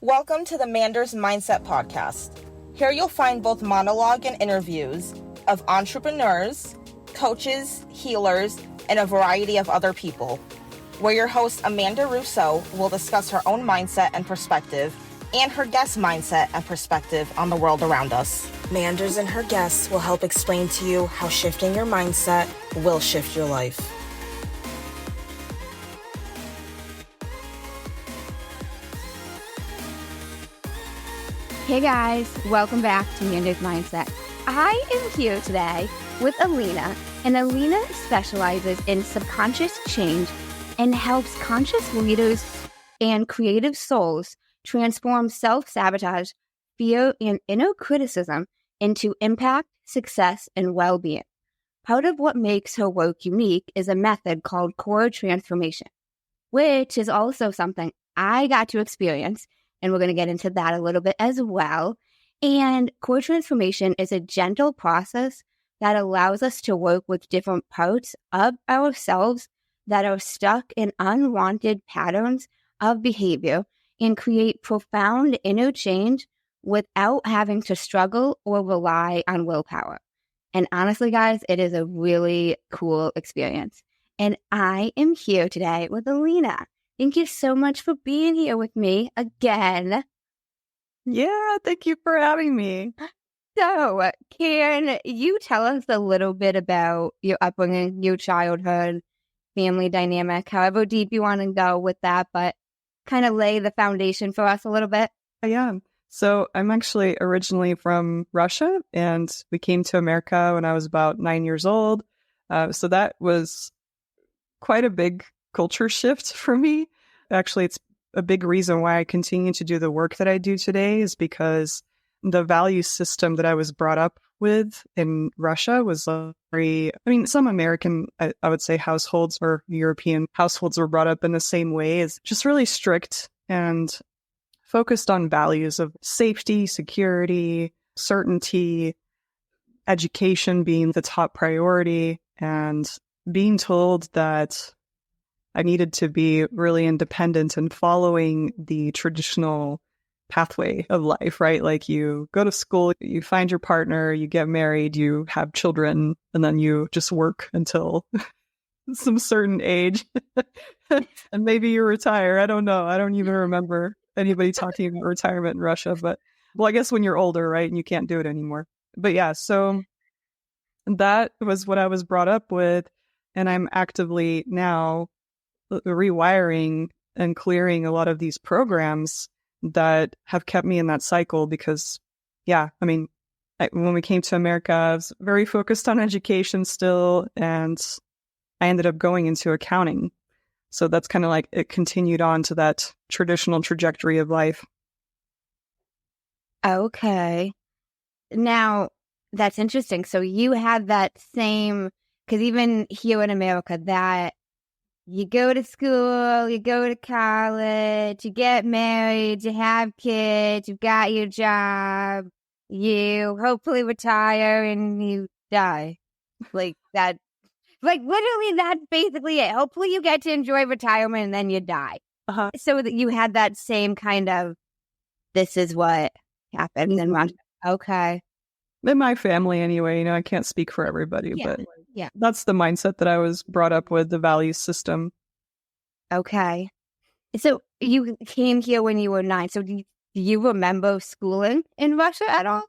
Welcome to the Manders Mindset Podcast. Here you'll find both monologue and interviews of entrepreneurs, coaches, healers, and a variety of other people, where your host Amanda Russo will discuss her own mindset and perspective and her guest mindset and perspective on the world around us. Manders and her guests will help explain to you how shifting your mindset will shift your life. Hey guys, welcome back to Manders Mindset. I am here today with Alina, and Alina specializes in subconscious change and helps conscious leaders and creative souls transform self-sabotage, fear, and inner criticism into impact, success, and well-being. Part of what makes her work unique is a method called core transformation, which is also something I got to experience. And we're going to get into that a little bit as well. And core transformation is a gentle process that allows us to work with different parts of ourselves that are stuck in unwanted patterns of behavior and create profound inner change without having to struggle or rely on willpower. And honestly, guys, it is a really cool experience. And I am here today with Alina. Thank you so much for being here with me again. Yeah, thank you for having me. So, can you tell us a little bit about your upbringing, your childhood, family dynamic, however deep you want to go with that, but kind of lay the foundation for us a little bit? Yeah. So I'm actually originally from Russia, and we came to America when I was about 9 years old. So that was quite a big culture shift for me. Actually, it's a big reason why I continue to do the work that I do today is because the value system that I was brought up with in Russia was some American, I would say, households or European households were brought up in the same way. It's just really strict and focused on values of safety, security, certainty, education being the top priority, and being told that I needed to be really independent and following the traditional pathway of life, right? Like you go to school, you find your partner, you get married, you have children, and then you just work until some certain age. And maybe you retire. I don't know. I don't even remember anybody talking about retirement in Russia, but well, I guess when you're older, right? And you can't do it anymore. But yeah, so that was what I was brought up with. And I'm actively now rewiring and clearing a lot of these programs that have kept me in that cycle because, when we came to America, I was very focused on education still, and I ended up going into accounting. So that's kind of like it continued on to that traditional trajectory of life. Okay. Now, that's interesting. So you had that same, because even here in America, that you go to school, you go to college, you get married, you have kids, you've got your job, you hopefully retire and you die. Like that, like literally that's basically it. Hopefully you get to enjoy retirement and then you die. Uh-huh. So that you had that same kind of, this is what happens. And okay. In my family anyway, I can't speak for everybody, but that's the mindset that I was brought up with, the value system. Okay. So you came here when you were 9. So do you remember schooling in Russia at all?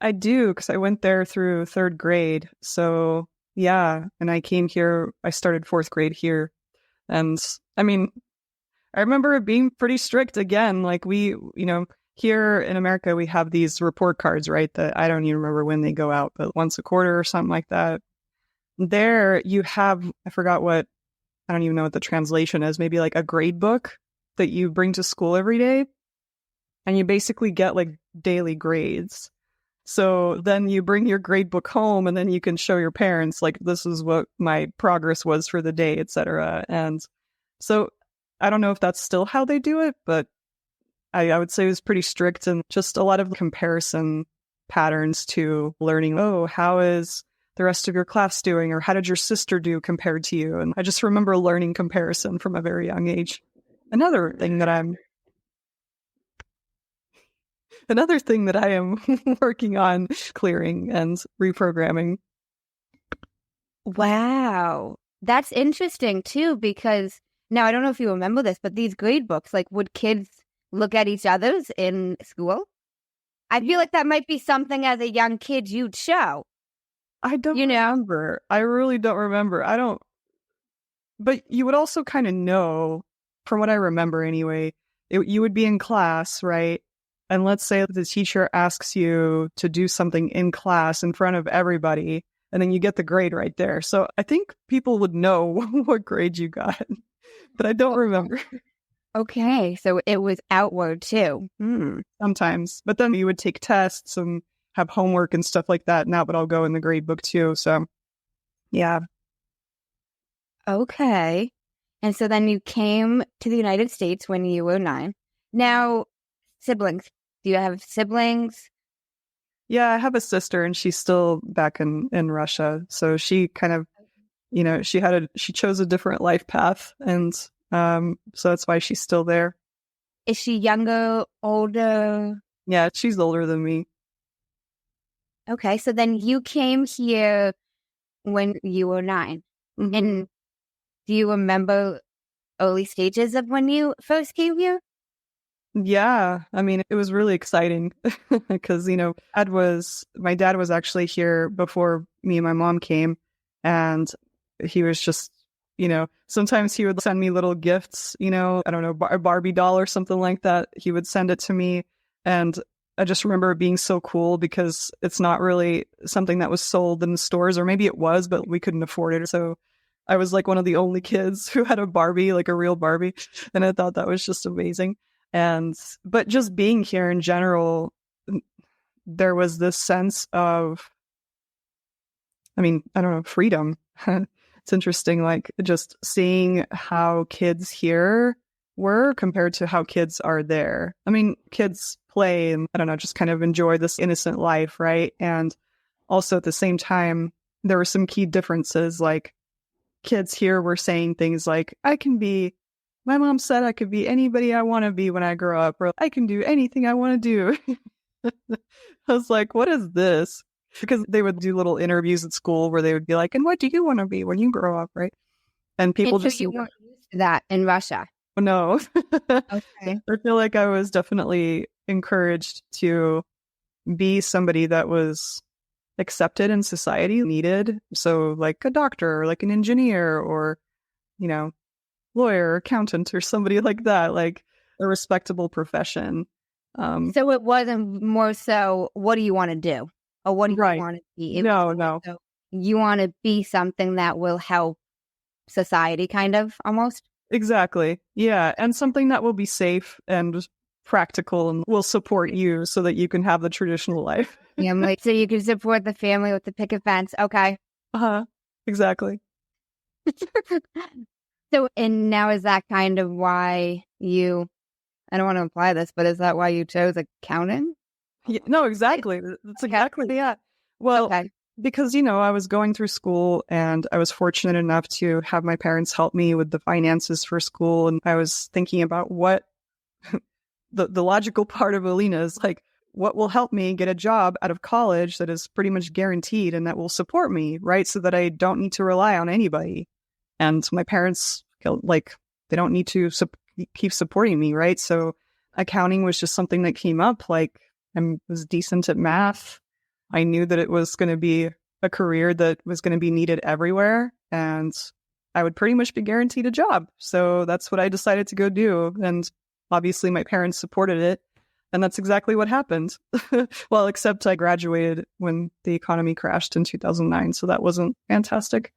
I do, because I went there through 3rd grade. So yeah, and I came here, I started 4th grade here. And I remember it being pretty strict again. Like we, here in America, we have these report cards, right? That I don't even remember when they go out, but once a quarter or something like that. There you have, I don't even know what the translation is, maybe like a grade book that you bring to school every day. And you basically get like daily grades. So then you bring your grade book home and then you can show your parents, like, this is what my progress was for the day, etc. And so I don't know if that's still how they do it, but I would say it was pretty strict and just a lot of comparison patterns to learning, how is the rest of your class doing? Or how did your sister do compared to you? And I just remember learning comparison from a very young age. Another thing that I'm Another thing that I am working on clearing and reprogramming. Wow. That's interesting too, because now I don't know if you remember this, but these grade books, like, would kids look at each other's in school? I feel like that might be something as a young kid you'd show. I don't You know? remember. I really don't remember. I don't. But you would also kind of know, from what I remember anyway, you would be in class, right? And let's say the teacher asks you to do something in class in front of everybody, and then you get the grade right there. So I think people would know what grade you got, but I don't remember. Okay, so it was outward too. Sometimes. But then you would take tests and have homework and stuff like that. Now, but I'll go in the grade book too. So, yeah. Okay. And so then you came to the United States when you were 9. Now, siblings. Do you have siblings? Yeah, I have a sister and she's still back in Russia. So she kind of, she chose a different life path. And so that's why she's still there. Is she younger, older? Yeah, she's older than me. Okay, so then you came here when you were 9. Mm-hmm. And do you remember early stages of when you first came here? Yeah, I mean, it was really exciting because, my dad was actually here before me and my mom came, and he was just, sometimes he would send me little gifts, I don't know, a Barbie doll or something like that. He would send it to me, and I just remember it being so cool because it's not really something that was sold in the stores, or maybe it was, but we couldn't afford it. So I was like one of the only kids who had a Barbie, like a real Barbie, and I thought that was just amazing. But just being here in general, there was this sense of, I don't know, freedom. It's interesting, like just seeing how kids here were compared to how kids are there. I mean, kids play and, I don't know, just kind of enjoy this innocent life, right? And also at the same time, there were some key differences, like kids here were saying things like, my mom said I could be anybody I want to be when I grow up, or I can do anything I want to do. I was like, what is this? Because they would do little interviews at school where they would be like, and what do you want to be when you grow up, right? And people just... You weren't used to that in Russia. No. Okay. I feel like I was definitely encouraged to be somebody that was accepted in society, needed. So like a doctor, or like an engineer, or, lawyer, accountant, or somebody like that, like a respectable profession. So it wasn't more so, what do you want to do? Or what do you want to be? No. So you want to be something that will help society, kind of, almost? Exactly. Yeah. And something that will be safe and practical and will support you so that you can have the traditional life. Yeah, I'm like, so you can support the family with the picket fence. Okay. Exactly. So, and now is that kind of why I don't want to imply this, but is that why you chose accounting? Yeah, no, exactly. That's exactly, yeah. Well, because, I was going through school and I was fortunate enough to have my parents help me with the finances for school. And I was thinking about what the logical part of Alina is like, what will help me get a job out of college that is pretty much guaranteed and that will support me, right? So that I don't need to rely on anybody. And my parents, like, they don't need to keep supporting me, right? So accounting was just something that came up. Like, I was decent at math. I knew that it was going to be a career that was going to be needed everywhere, and I would pretty much be guaranteed a job. So that's what I decided to go do. And obviously my parents supported it. And that's exactly what happened. Well, except I graduated when the economy crashed in 2009. So that wasn't fantastic.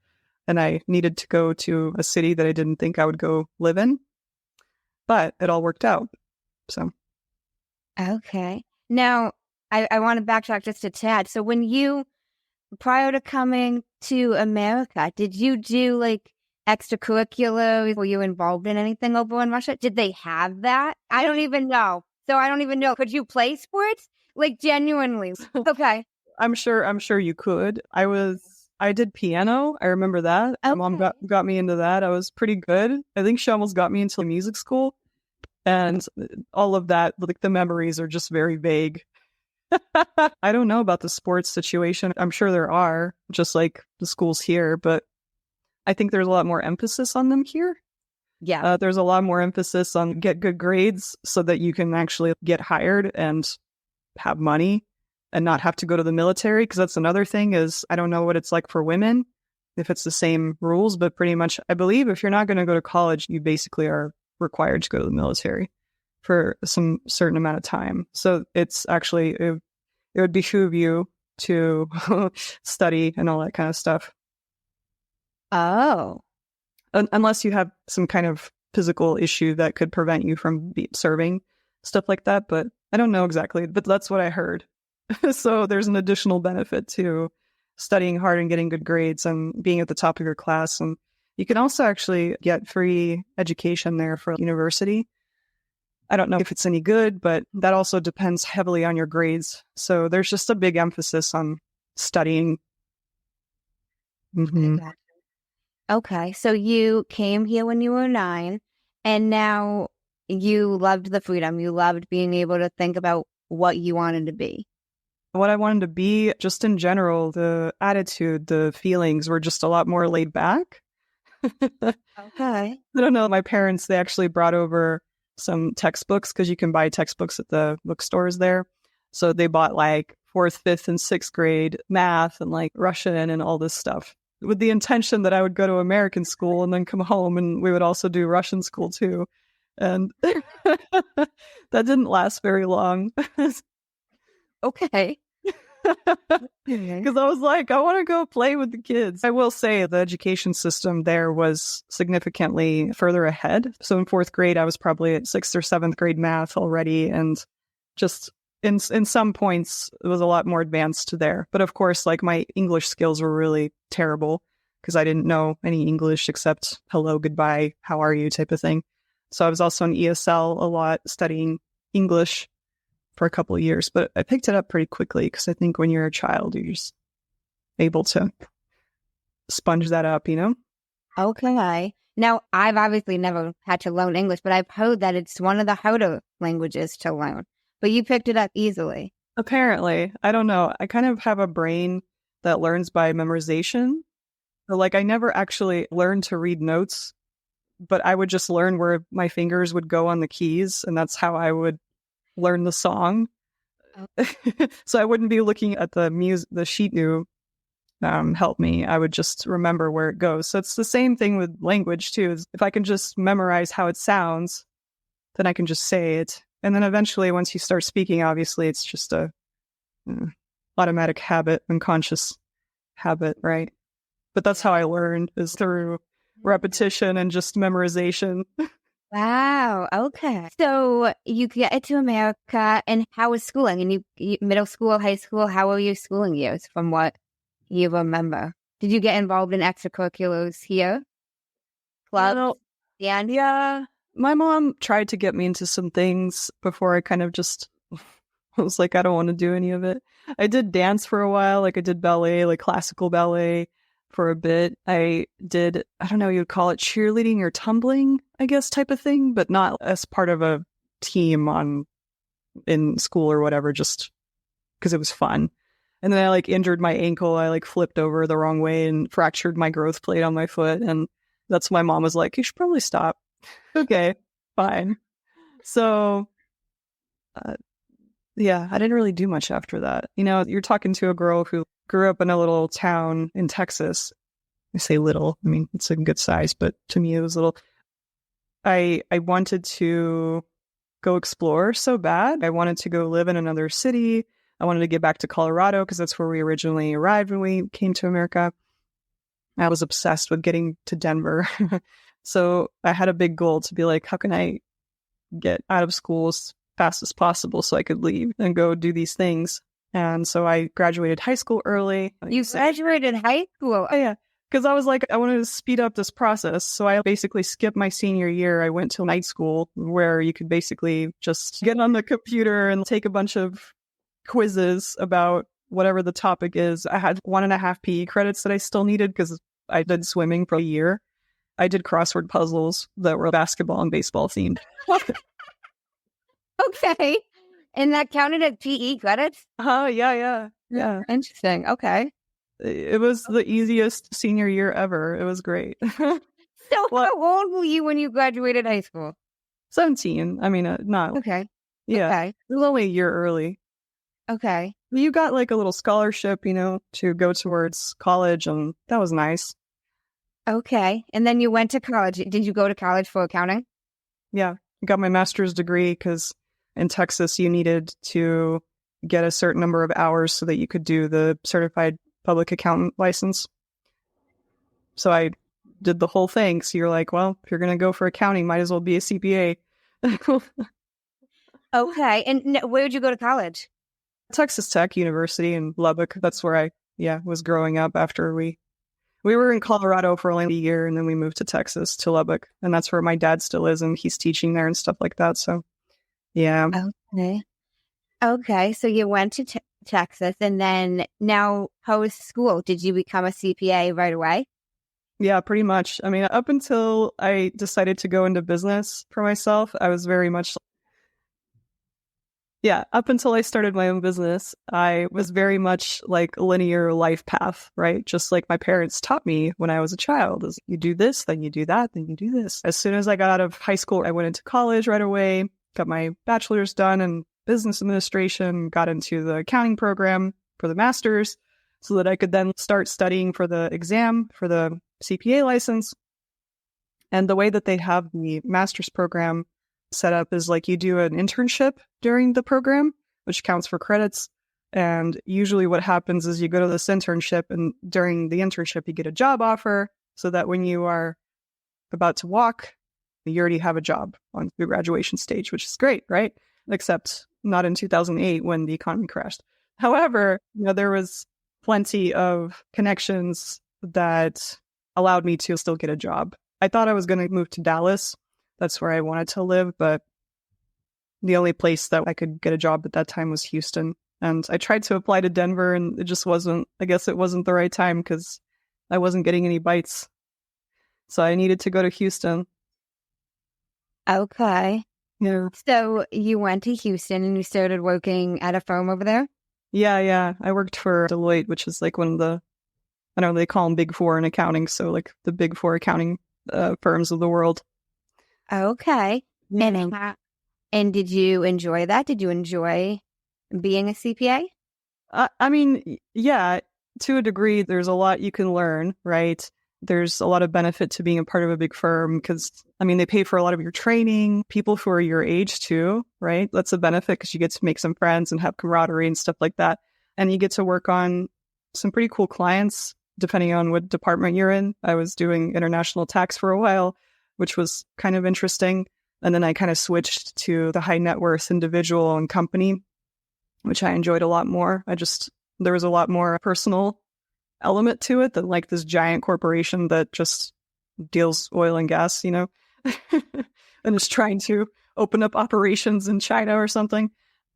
And I needed to go to a city that I didn't think I would go live in. But it all worked out. So. Okay. Now, I want to backtrack just a tad. So prior to coming to America, did you do like extracurriculars? Were you involved in anything over in Russia? Did they have that? I don't even know. So I don't even know. Could you play sports? Like, genuinely? Okay. I'm sure you could. I did piano. I remember that. Okay. My mom got me into that. I was pretty good. I think she almost got me into music school. And all of that, like the memories are just very vague. I don't know about the sports situation. I'm sure there are, just like the schools here, but I think there's a lot more emphasis on them here. Yeah. There's a lot more emphasis on get good grades so that you can actually get hired and have money and not have to go to the military. Because that's another thing is I don't know what it's like for women, if it's the same rules, but pretty much I believe if you're not going to go to college, you basically are required to go to the military for some certain amount of time. So it's actually, it would behoove you to study and all that kind of stuff. Oh. Unless you have some kind of physical issue that could prevent you from serving, stuff like that. But I don't know exactly, but that's what I heard. So there's an additional benefit to studying hard and getting good grades and being at the top of your class. And you can also actually get free education there for university. I don't know if it's any good, but that also depends heavily on your grades. So there's just a big emphasis on studying. Mm-hmm. Okay, so you came here when you were 9, and now you loved the freedom. You loved being able to think about what you wanted to be. What I wanted to be, just in general, the attitude, the feelings were just a lot more laid back. Okay. I don't know. My parents, they actually brought over some textbooks because you can buy textbooks at the bookstores there. So they bought like 4th, 5th, and 6th grade math and like Russian and all this stuff, with the intention that I would go to American school and then come home and we would also do Russian school too. And that didn't last very long. Okay. Because I was like, I want to go play with the kids. I will say the education system there was significantly further ahead. So in 4th grade, I was probably at 6th or 7th grade math already. And just in some points, it was a lot more advanced there. But of course, like my English skills were really terrible because I didn't know any English except hello, goodbye, how are you type of thing. So I was also in ESL a lot studying English for a couple of years, but I picked it up pretty quickly because I think when you're a child, you're just able to sponge that up, you know? Okay. Now, I've obviously never had to learn English, but I've heard that it's one of the harder languages to learn. But you picked it up easily. Apparently. I don't know. I kind of have a brain that learns by memorization. So, like, I never actually learned to read notes, but I would just learn where my fingers would go on the keys, and that's how I would learn the song. Oh. So I wouldn't be looking at the sheet new help me. I would just remember where it goes. So it's the same thing with language too. Is if I can just memorize how it sounds, then I can just say it. And then eventually, once you start speaking, obviously, it's just a automatic habit, unconscious habit, right? But that's how I learned, is through repetition and just memorization. Wow. Okay. So you get to America, and how was schooling? And you middle school, high school, how were your schooling years from what you remember? Did you get involved in extracurriculars here? Clubs? Yeah. My mom tried to get me into some things before I kind of just was like, I don't want to do any of it. I did dance for a while. Like I did ballet, like classical ballet for a bit. I did, I don't know, you'd call it cheerleading or tumbling, I guess, type of thing, but not as part of a team in school or whatever, just because it was fun. And then I like injured my ankle. I like flipped over the wrong way and fractured my growth plate on my foot. And that's why mom was like, you should probably stop. Okay, fine. So, yeah, I didn't really do much after that. You know, you're talking to a girl who grew up in a little town in Texas. I say little, I mean, it's a good size, but to me it was little. I wanted to go explore so bad. I wanted to go live in another city. I wanted to get back to Colorado because that's where we originally arrived when we came to America. I was obsessed with getting to Denver. So I had a big goal to be like, how can I get out of school as fast as possible so I could leave and go do these things? And so I graduated high school early. You graduated high school? Oh, yeah. Because I was like, I wanted to speed up this process. So I basically skipped my senior year. I went to night school where you could basically just get on the computer and take a bunch of quizzes about whatever the topic is. I had 1.5 PE credits that I still needed because I did swimming for a year. I did crossword puzzles that were basketball and baseball themed. Okay. And that counted as PE credits? Yeah. Interesting. Okay. It was the easiest senior year ever. It was great. So Well, how old were you when you graduated high school? 17. I mean, not, Okay. yeah. Okay. It was only a year early. Okay. You got like a little scholarship, to go towards college, and that was nice. Okay. And then you went to college. Did you go to college for accounting? Yeah. I got my master's degree because in Texas, you needed to get a certain number of hours so that you could do the certified public accountant license. So I did the whole thing. So you're like, well, if you're going to go for accounting, might as well be a CPA. Okay. And where did you go to college? Texas Tech University in Lubbock. That's where I, was growing up after we were in Colorado for only a year, and then we moved to Texas, to Lubbock. And that's where my dad still is, and he's teaching there and stuff like that. So, yeah. Okay. Okay. So you went to Texas, and then now post school, did you become a CPA right away? Yeah, pretty much. I mean, up until I decided to go into business for myself, I was very much, up until I started my own business, I was very much like a linear life path, right? Just like my parents taught me when I was a child, is you do this, then you do that, then you do this. As soon as I got out of high school, I went into college right away, got my bachelor's done in business administration, got into the accounting program for the master's so that I could then start studying for the exam for the CPA license. And the way that they have the master's program set up is like you do an internship during the program, which counts for credits. And usually what happens is you go to this internship, and during the internship, you get a job offer so that when you are about to walk, you already have a job on the graduation stage, which is great, right? Except not in 2008 when the economy crashed. However, there was plenty of connections that allowed me to still get a job. I thought I was going to move to Dallas. That's where I wanted to live, but the only place that I could get a job at that time was Houston. And I tried to apply to Denver, and it just wasn't, I guess it wasn't the right time because I wasn't getting any bites. So I needed to go to Houston. Okay. Yeah. So you went to Houston and you started working at a firm over there? Yeah. I worked for Deloitte, which is like one of the, I don't know, they call them Big Four in accounting. So like the Big Four accounting firms of the world. Okay. Yeah. And did you enjoy that? Did you enjoy being a CPA? I mean, yeah, to a degree, there's a lot you can learn, right? There's a lot of benefit to being a part of a big firm because, I mean, they pay for a lot of your training, people who are your age too, right? That's a benefit because you get to make some friends and have camaraderie and stuff like that. And you get to work on some pretty cool clients, depending on what department you're in. I was doing international tax for a while, which was kind of interesting. And then I kind of switched to the high net worth individual and company, which I enjoyed a lot more. There was a lot more personal element to it than like this giant corporation that just deals oil and gas, and is trying to open up operations in China or something.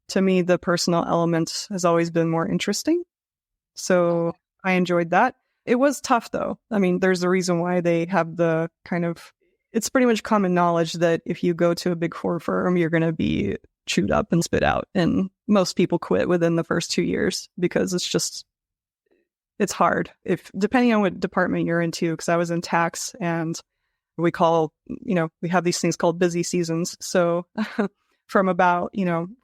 To me, the personal element has always been more interesting. So I enjoyed that. It was tough though. I mean, there's a reason why they have the kind of, it's pretty much common knowledge that if you go to a big four firm, you're going to be chewed up and spit out. And most people quit within the first 2 years because it's hard depending on what department you're into, because I was in tax and we have these things called busy seasons. So from about,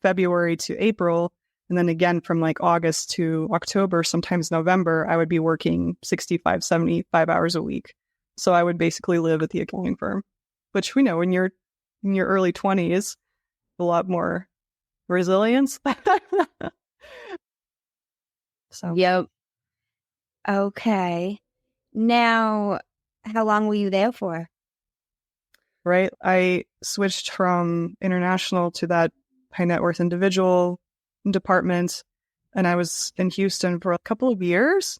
February to April, and then again from like August to October, sometimes November, I would be working 65, 75 hours a week. So I would basically live at the accounting firm, which we know when you're in your early 20s, a lot more resilience. So. Yep. Okay. Now, how long were you there for? Right. I switched from international to that high net worth individual department, and I was in Houston for a couple of years.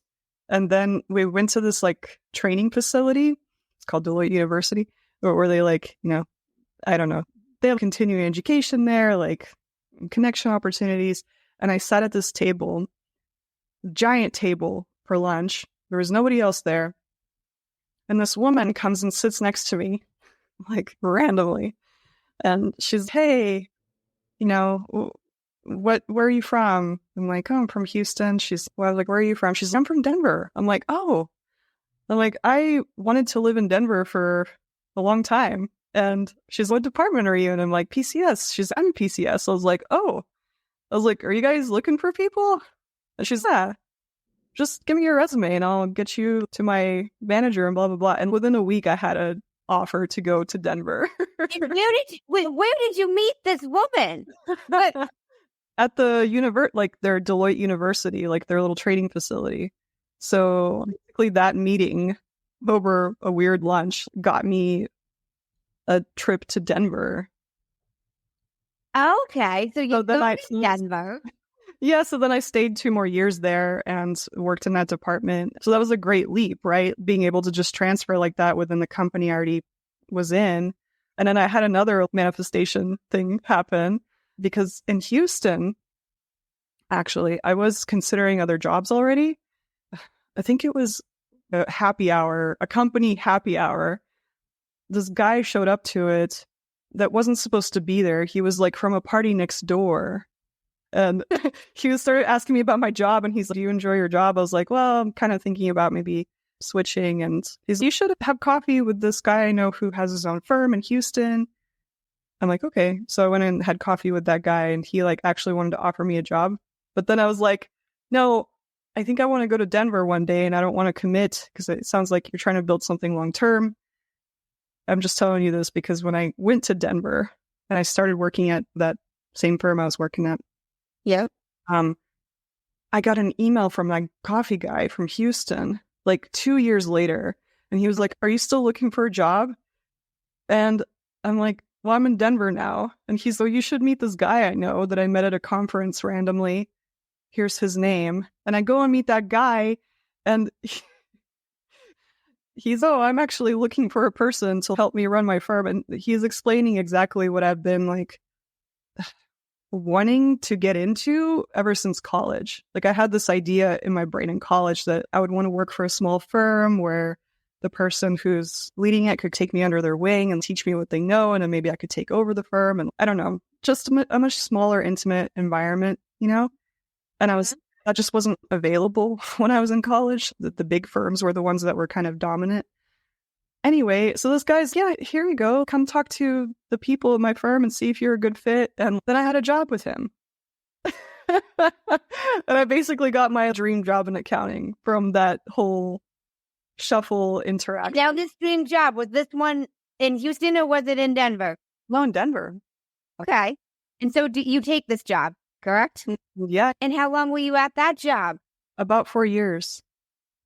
And then we went to this like training facility. It's called Deloitte University, where they I don't know, they have continuing education there, like connection opportunities. And I sat at this table, giant table for lunch. There was nobody else there. And this woman comes and sits next to me, like randomly. And she's, hey, you know, where are you from? I'm like, oh, I'm from Houston. I was like, where are you from? She's, I'm from Denver. I'm like, oh. I'm like, I wanted to live in Denver for a long time. And she's, what department are you in? I'm like, PCS. She's, I'm PCS. I was like, oh. I was like, are you guys looking for people? And she's, yeah, just give me your resume and I'll get you to my manager and blah, blah, blah. And within a week, I had an offer to go to Denver. Where did you meet this woman? At the like their Deloitte University, like their little training facility. So basically that meeting over a weird lunch got me a trip to Denver. Okay, so you go to Denver. Yeah, so then I stayed 2 more years there and worked in that department. So that was a great leap, right? Being able to just transfer like that within the company I already was in. And then I had another manifestation thing happen because in Houston, actually, I was considering other jobs already. I think it was a happy hour, a company happy hour. This guy showed up to it that wasn't supposed to be there. He was like from a party next door. And he started asking me about my job. And he's like, do you enjoy your job? I was like, well, I'm kind of thinking about maybe switching. And he's like, you should have coffee with this guy I know who has his own firm in Houston. I'm like, okay. So I went and had coffee with that guy. And he like actually wanted to offer me a job. But then I was like, no, I think I want to go to Denver one day and I don't want to commit because it sounds like you're trying to build something long term. I'm just telling you this because when I went to Denver and I started working at that same firm I was working at, I got an email from my coffee guy from Houston like 2 years later. And he was like, are you still looking for a job? And I'm like, well, I'm in Denver now. And he's like, you should meet this guy I know that I met at a conference randomly. Here's his name. And I go and meet that guy and he's, oh, I'm actually looking for a person to help me run my firm. And he's explaining exactly what I've been like wanting to get into ever since college. Like I had this idea in my brain in college that I would want to work for a small firm where the person who's leading it could take me under their wing and teach me what they know. And then maybe I could take over the firm. And I don't know, just a much smaller, intimate environment, you know? And that just wasn't available when I was in college. The big firms were the ones that were kind of dominant. Anyway, so this guy's, yeah, here you go. Come talk to the people in my firm and see if you're a good fit. And then I had a job with him. And I basically got my dream job in accounting from that whole shuffle interaction. Now, this dream job, was this one in Houston or was it in Denver? No, in Denver. Okay. And so do you take this job, correct? Yeah. And how long were you at that job? About 4 years.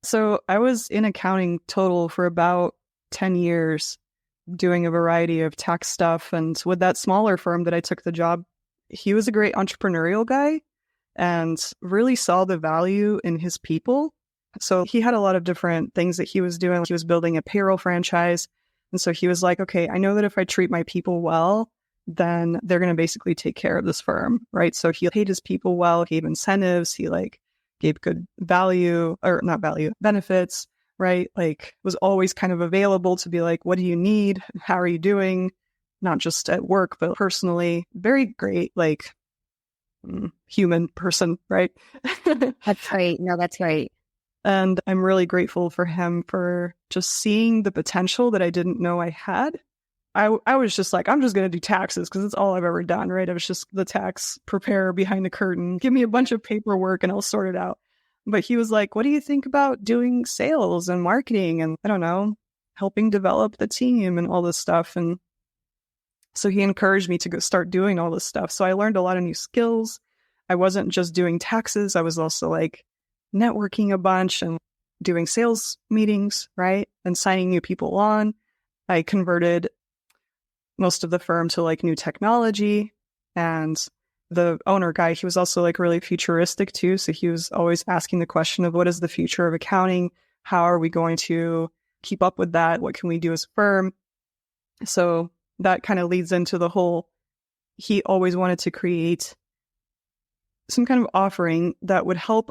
So I was in accounting total for about 10 years doing a variety of tax stuff. And with that smaller firm that I took the job, he was a great entrepreneurial guy and really saw the value in his people. So he had a lot of different things that he was doing. He was building a payroll franchise. And so he was like, okay, I know that if I treat my people well, then they're going to basically take care of this firm, right? So he paid his people well, gave incentives, he like gave good value, or not value, benefits, right? Like was always kind of available to be like, what do you need? How are you doing? Not just at work, but personally. Very great, like human person, right? That's great. No, that's great. And I'm really grateful for him for just seeing the potential that I didn't know I had. I was just like, I'm just going to do taxes because it's all I've ever done, right? I was just the tax preparer behind the curtain. Give me a bunch of paperwork and I'll sort it out. But he was like, what do you think about doing sales and marketing and, I don't know, helping develop the team and all this stuff? And so he encouraged me to go start doing all this stuff. So I learned a lot of new skills. I wasn't just doing taxes. I was also like networking a bunch and doing sales meetings, right? And signing new people on. I converted most of the firm to like new technology. And the owner guy, he was also like really futuristic too. So he was always asking the question of what is the future of accounting? How are we going to keep up with that? What can we do as a firm? So that kind of leads into the whole, he always wanted to create some kind of offering that would help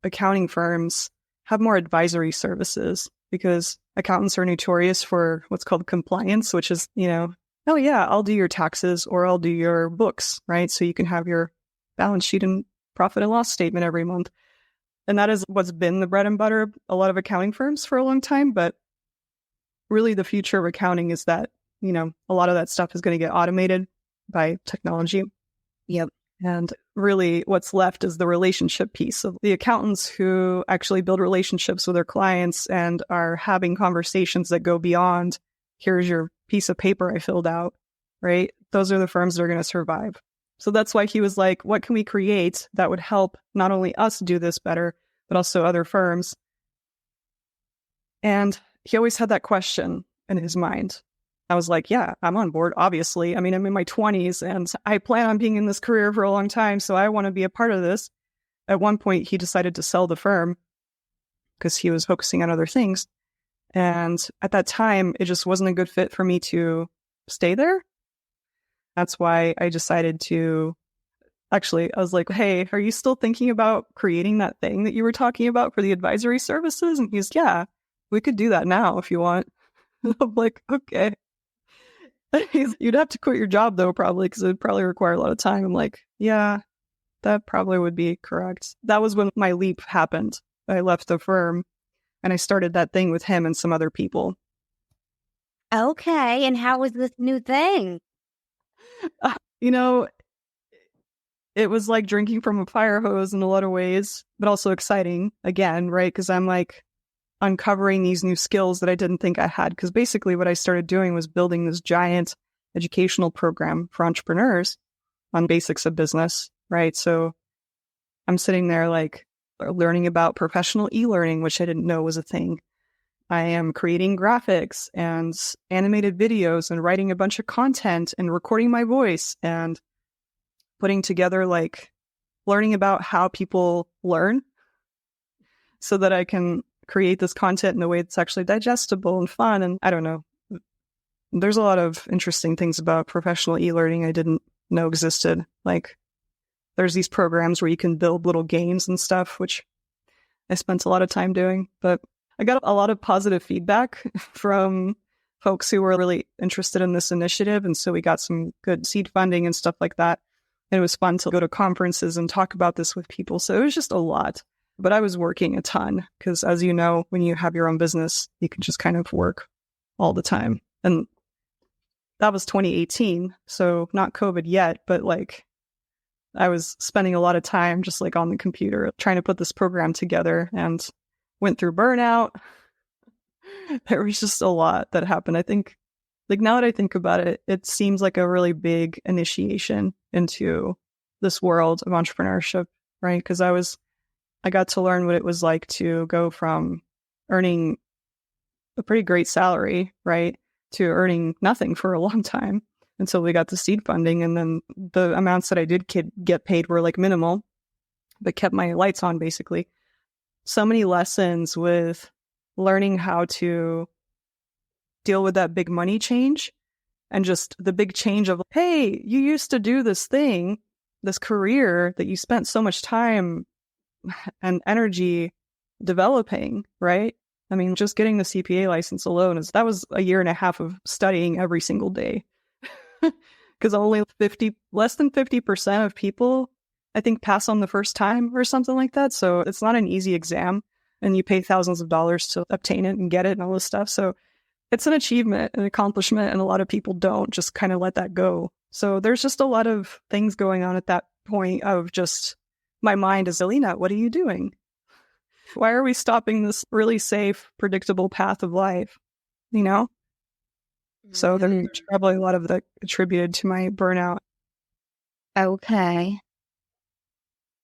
accounting firms have more advisory services, because accountants are notorious for what's called compliance, which is, you know, oh yeah, I'll do your taxes or I'll do your books, right? So you can have your balance sheet and profit and loss statement every month. And that is what's been the bread and butter of a lot of accounting firms for a long time. But really the future of accounting is that, a lot of that stuff is going to get automated by technology. Yep. And really what's left is the relationship piece of the accountants who actually build relationships with their clients and are having conversations that go beyond, here's your piece of paper I filled out, right? Those are the firms that are going to survive. So that's why he was like, what can we create that would help not only us do this better, but also other firms? And he always had that question in his mind. I was like, yeah, I'm on board, obviously. I mean, I'm in my 20s and I plan on being in this career for a long time, so I want to be a part of this. At one point, he decided to sell the firm because he was focusing on other things. And at that time, it just wasn't a good fit for me to stay there. That's why I decided to, actually, I was like, hey, are you still thinking about creating that thing that you were talking about for the advisory services? And he's, yeah, we could do that now if you want. I'm like, okay. You'd have to quit your job, though, probably, because it would probably require a lot of time. I'm like, yeah, that probably would be correct. That was when my leap happened. I left the firm and I started that thing with him and some other people. Okay. And how was this new thing? It was like drinking from a fire hose in a lot of ways, but also exciting again, right? Because I'm like uncovering these new skills that I didn't think I had. Because basically what I started doing was building this giant educational program for entrepreneurs on basics of business, right? So I'm sitting there like learning about professional e-learning, which I didn't know was a thing. I am creating graphics and animated videos and writing a bunch of content and recording my voice and putting together like learning about how people learn so that I can create this content in a way that's actually digestible and fun. And I don't know, there's a lot of interesting things about professional e-learning I didn't know existed. Like there's these programs where you can build little games and stuff, which I spent a lot of time doing. But I got a lot of positive feedback from folks who were really interested in this initiative. And so we got some good seed funding and stuff like that. And it was fun to go to conferences and talk about this with people. So it was just a lot. But I was working a ton because, as you know, when you have your own business, you can just kind of work all the time. And that was 2018. So not COVID yet, but like I was spending a lot of time just like on the computer trying to put this program together and went through burnout. There was just a lot that happened. I think, like now that I think about it, it seems like a really big initiation into this world of entrepreneurship, right? Because I got to learn what it was like to go from earning a pretty great salary, right, to earning nothing for a long time until we got the seed funding. And then the amounts that I did get paid were like minimal, but kept my lights on basically. So many lessons with learning how to deal with that big money change and just the big change of, hey, you used to do this thing, this career that you spent so much time and energy developing, right? I mean, just getting the CPA license alone that was a year and a half of studying every single day. Because only less than 50% of people, I think, pass on the first time or something like that. So it's not an easy exam and you pay thousands of dollars to obtain it and get it and all this stuff. So it's an achievement, an accomplishment, and a lot of people don't just kind of let that go. So there's just a lot of things going on at that point of just my mind is, Alina, what are you doing? Why are we stopping this really safe, predictable path of life? You know? So there's probably a lot of that attributed to my burnout. Okay.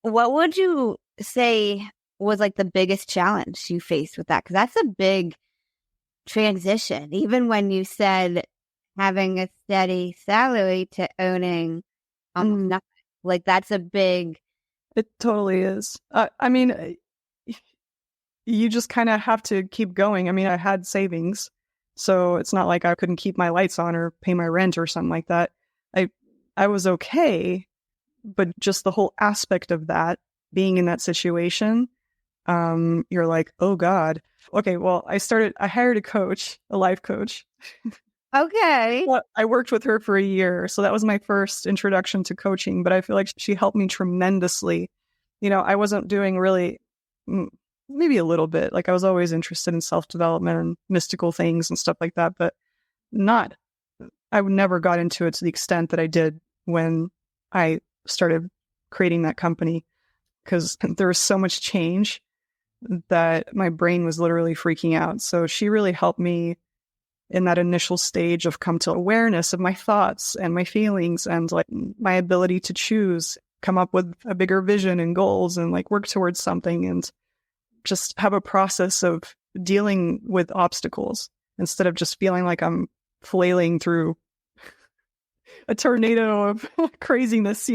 What would you say was like the biggest challenge you faced with that? Because that's a big transition. Even when you said having a steady salary to owning almost nothing, like that's a big. It totally is. I mean, you just kind of have to keep going. I mean, I had savings, so it's not like I couldn't keep my lights on or pay my rent or something like that. I was okay, but just the whole aspect of that, being in that situation, you're like, oh God. Okay, well, I hired a coach, a life coach. Okay. Well, I worked with her for a year, so that was my first introduction to coaching, but I feel like she helped me tremendously. I wasn't doing really, maybe a little bit, like I was always interested in self-development and mystical things and stuff like that, but not, I never got into it to the extent that I did when I started creating that company, because there was so much change that my brain was literally freaking out. So she really helped me in that initial stage of come to awareness of my thoughts and my feelings and like my ability to choose, come up with a bigger vision and goals and like work towards something and just have a process of dealing with obstacles instead of just feeling like I'm flailing through a tornado of craziness,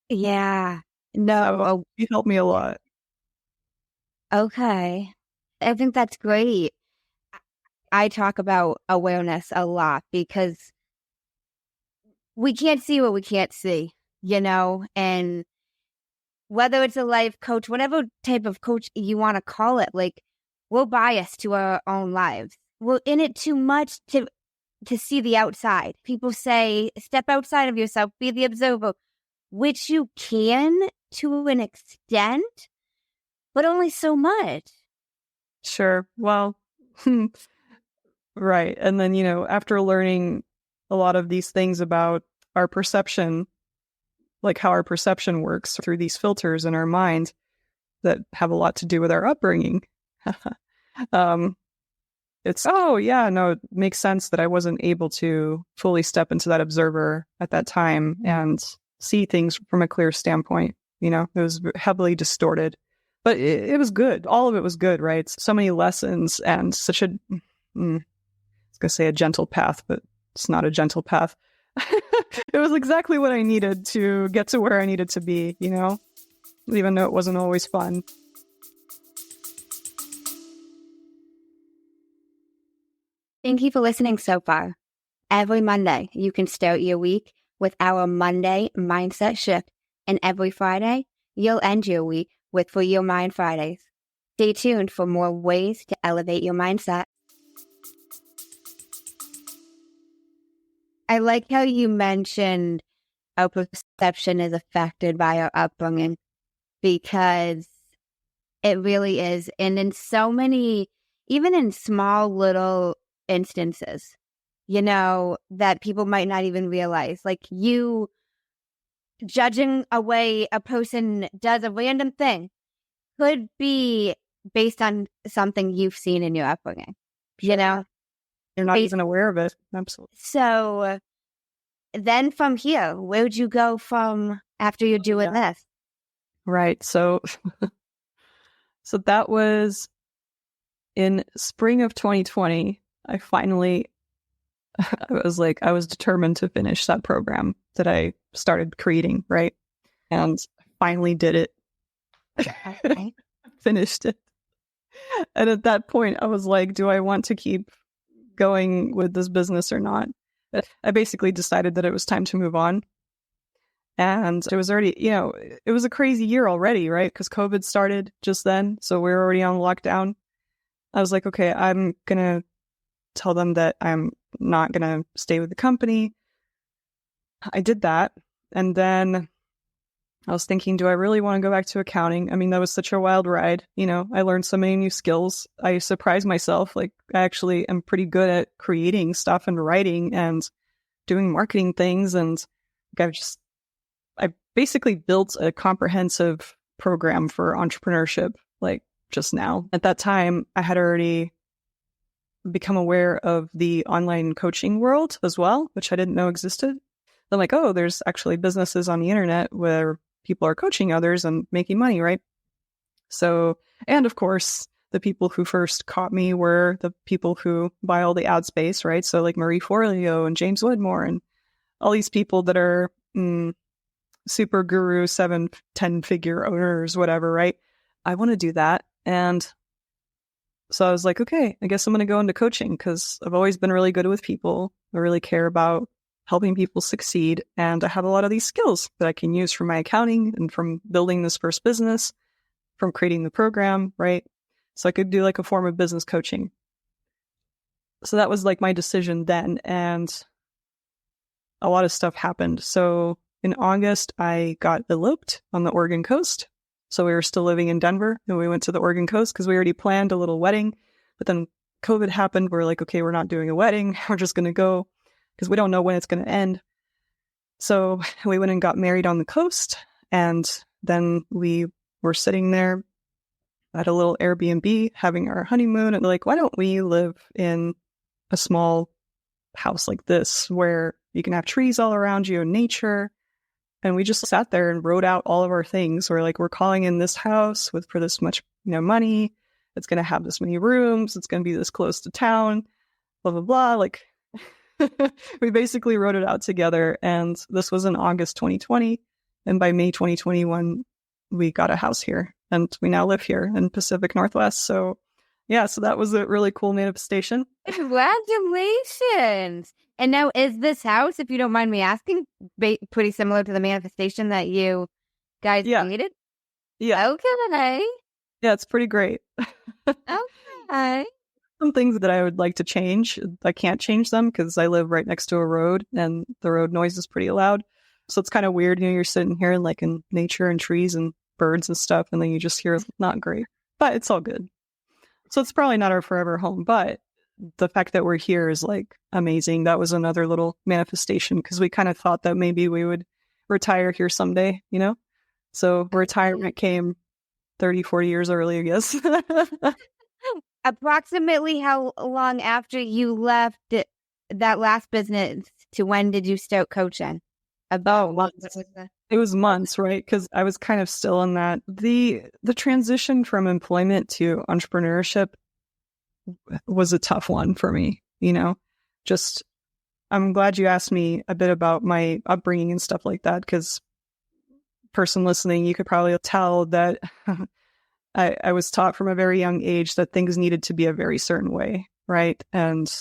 Yeah. No. So it helped me a lot. Okay. I think that's great. I talk about awareness a lot because we can't see what we can't see, and whether it's a life coach, whatever type of coach you want to call it, like we're biased to our own lives. We're in it too much to see the outside. People say, step outside of yourself, be the observer, which you can to an extent, but only so much. Sure. Well, right. And then, after learning a lot of these things about our perception, like how our perception works through these filters in our mind that have a lot to do with our upbringing, it makes sense that I wasn't able to fully step into that observer at that time and see things from a clear standpoint. It was heavily distorted, but it was good. All of it was good, right? So many lessons and such a, I was going to say a gentle path, but it's not a gentle path. It was exactly what I needed to get to where I needed to be, even though it wasn't always fun. Thank you for listening so far. Every Monday, you can start your week with our Monday mindset shift. And every Friday, you'll end your week with For Your Mind Fridays. Stay tuned for more ways to elevate your mindset. I like how you mentioned our perception is affected by our upbringing, because it really is. And in so many, even in small little instances, that people might not even realize, like you judging a way a person does a random thing could be based on something you've seen in your upbringing, You're not even aware of it. Absolutely. So then from here, where'd you go from after you're doing this? Right. So, so that was in spring of 2020. I was determined to finish that program that I started creating, right? And finally did it. Okay. Finished it. And at that point, I was like, do I want to keep going with this business or not? I basically decided that it was time to move on. And it was already, it was a crazy year already, right? Because COVID started just then. So we were already on lockdown. I was like, okay, I'm going to tell them that I'm not going to stay with the company. I did that. And then I was thinking, do I really want to go back to accounting? I mean, that was such a wild ride. I learned so many new skills. I surprised myself. Like, I actually am pretty good at creating stuff and writing and doing marketing things. And I basically built a comprehensive program for entrepreneurship, like just now. At that time, I had already become aware of the online coaching world as well, which I didn't know existed. I'm like, oh, there's actually businesses on the internet where people are coaching others and making money, right? So, and of course, the people who first caught me were the people who buy all the ad space, right? So like Marie Forleo and James Woodmore and all these people that are super guru, 7-10 figure owners, whatever, right? I want to do that. And so I was like, okay, I guess I'm going to go into coaching because I've always been really good with people. I really care about helping people succeed. And I have a lot of these skills that I can use from my accounting and from building this first business, from creating the program, right? So I could do like a form of business coaching. So that was like my decision then. And a lot of stuff happened. So in August, I got eloped on the Oregon coast. So we were still living in Denver and we went to the Oregon coast because we already planned a little wedding. But then COVID happened. We're like, okay, we're not doing a wedding. We're just going to go because we don't know when it's going to end. So we went and got married on the coast. And then we were sitting there at a little Airbnb having our honeymoon. And like, why don't we live in a small house like this where you can have trees all around you and nature? And we just sat there and wrote out all of our things. We're like, we're calling in this house for this much, money. It's going to have this many rooms. It's going to be this close to town, blah, blah, blah. Like we basically wrote it out together. And this was in August 2020. And by May 2021, we got a house here and we now live here in Pacific Northwest. So yeah, so that was a really cool manifestation. Congratulations. And now is this house, if you don't mind me asking, pretty similar to the manifestation that you guys created? Yeah. Okay. Yeah, it's pretty great. Okay. Some things that I would like to change. I can't change them because I live right next to a road and the road noise is pretty loud. So it's kind of weird. You're sitting here like in nature and trees and birds and stuff. And then you just hear not great, but it's all good. So it's probably not our forever home, but the fact that we're here is like amazing. That was another little manifestation because we kind of thought that maybe we would retire here someday, So retirement came 30, 40 years early, I guess. Approximately how long after you left that last business to when did you start coaching? About months. It was months, right? Because I was kind of still in that. The transition from employment to entrepreneurship was a tough one for me, Just, I'm glad you asked me a bit about my upbringing and stuff like that, because person listening, you could probably tell that I was taught from a very young age that things needed to be a very certain way, right? And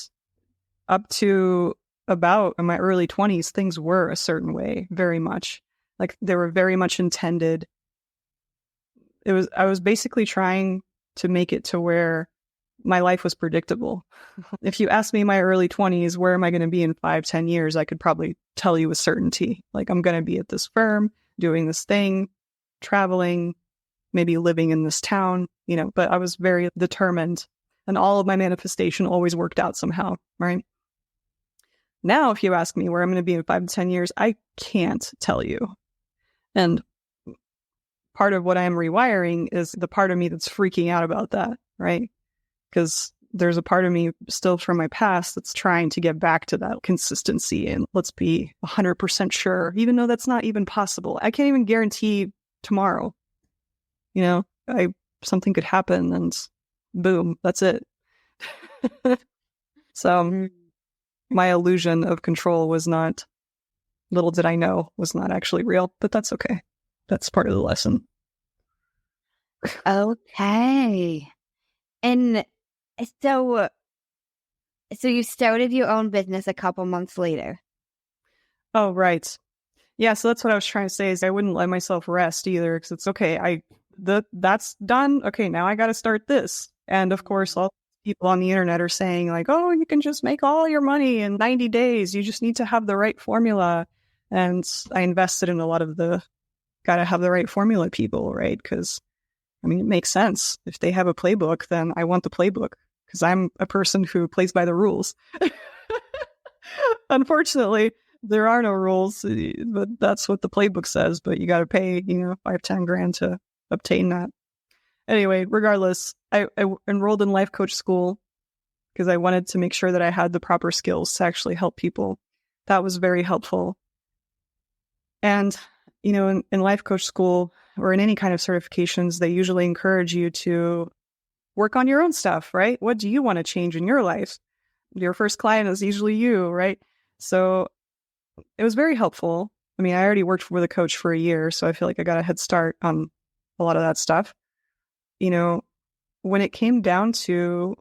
up to about in my early 20s, things were a certain way, very much. Like they were very much intended. I was basically trying to make it to where my life was predictable. If you ask me in my early 20s, where am I going to be in 5-10 years? I could probably tell you with certainty. Like I'm going to be at this firm, doing this thing, traveling, maybe living in this town, but I was very determined and all of my manifestation always worked out somehow, right? Now, if you ask me where I'm going to be in 5 to 10 years, I can't tell you. And part of what I'm rewiring is the part of me that's freaking out about that, right? Because there's a part of me still from my past that's trying to get back to that consistency and let's be 100% sure, even though that's not even possible. I can't even guarantee tomorrow. Something could happen and boom, that's it. So my illusion of control was not, little did I know, was not actually real, but that's okay. That's part of the lesson. Okay. And so you started your own business a couple months later. Oh, right. Yeah, so that's what I was trying to say is I wouldn't let myself rest either because it's okay. That's done. Okay, now I got to start this. And of course, all people on the internet are saying like, oh, you can just make all your money in 90 days. You just need to have the right formula. And I invested in a lot of the got to have the right formula people, right? Because, it makes sense. If they have a playbook, then I want the playbook because I'm a person who plays by the rules. Unfortunately, there are no rules, but that's what the playbook says. But you got to pay, $5-10 to obtain that. Anyway, regardless, I enrolled in life coach school because I wanted to make sure that I had the proper skills to actually help people. That was very helpful. And, in life coach school or in any kind of certifications, they usually encourage you to work on your own stuff, right? What do you want to change in your life? Your first client is usually you, right? So it was very helpful. I already worked with a coach for a year, so I feel like I got a head start on a lot of that stuff. When it came down to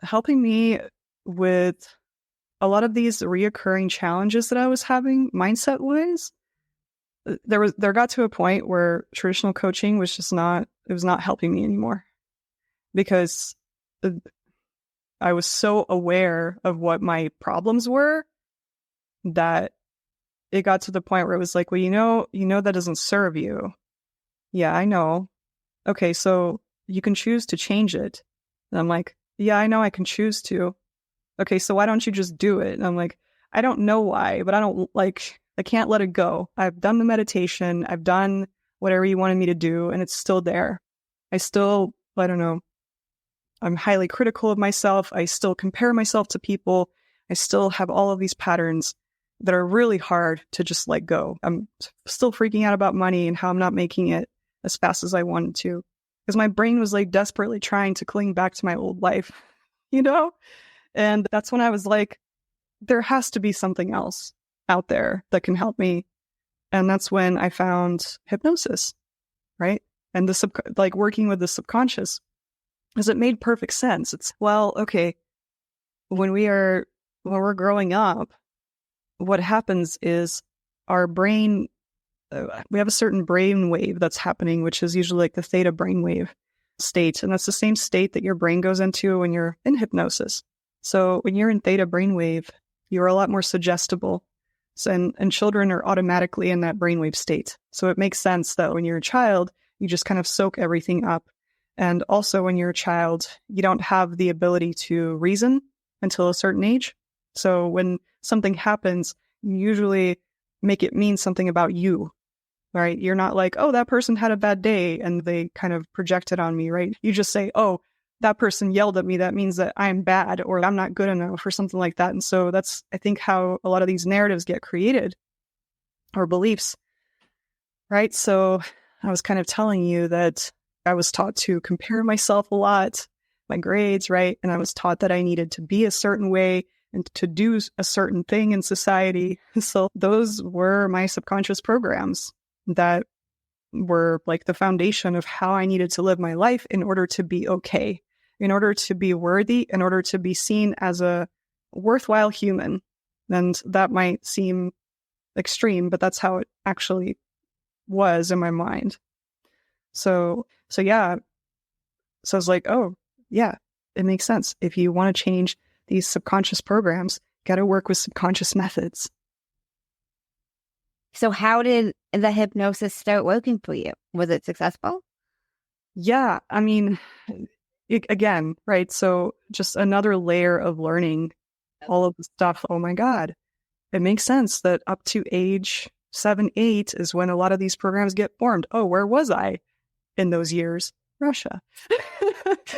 helping me with a lot of these reoccurring challenges that I was having mindset-wise, there got to a point where traditional coaching was just not helping me anymore because I was so aware of what my problems were that it got to the point where it was like, well, that doesn't serve you. Yeah, I know. Okay, so you can choose to change it. And I'm like, yeah, I know I can choose to. Okay, so why don't you just do it? And I'm like, I don't know why, but I can't let it go. I've done the meditation. I've done whatever you wanted me to do, and it's still there. I don't know. I'm highly critical of myself. I still compare myself to people. I still have all of these patterns that are really hard to just let go. I'm still freaking out about money and how I'm not making it as fast as I wanted to, because my brain was like desperately trying to cling back to my old life, And that's when I was like, there has to be something else out there that can help me. And that's when I found hypnosis, right? And working with the subconscious, because it made perfect sense. It's, well, okay, when we're growing up, what happens is our brain, we have a certain brain wave that's happening, which is usually like the theta brainwave state. And that's the same state that your brain goes into when you're in hypnosis. So when you're in theta brainwave, you're a lot more suggestible. So, and children are automatically in that brainwave state. So it makes sense that when you're a child, you just kind of soak everything up. And also when you're a child, you don't have the ability to reason until a certain age. So when something happens, you usually make it mean something about you, right? You're not like, oh, that person had a bad day and they kind of project it on me, right? You just say, oh, that person yelled at me. That means that I'm bad or I'm not good enough or something like that. And so that's, I think, how a lot of these narratives get created, or beliefs, right? So I was kind of telling you that I was taught to compare myself a lot, my grades, right? And I was taught that I needed to be a certain way and to do a certain thing in society. So those were my subconscious programs that were like the foundation of how I needed to live my life in order to be okay, in order to be worthy, in order to be seen as a worthwhile human. And that might seem extreme, but that's how it actually was in my mind. So yeah. So I was like, oh, yeah, it makes sense. If you want to change these subconscious programs, got to work with subconscious methods. So how did the hypnosis start working for you? Was it successful? Yeah, I mean, again, right? So just another layer of learning all of the stuff. Oh my God, it makes sense that up to age 7, 8 is when a lot of these programs get formed. Oh, where was I in those years? Russia.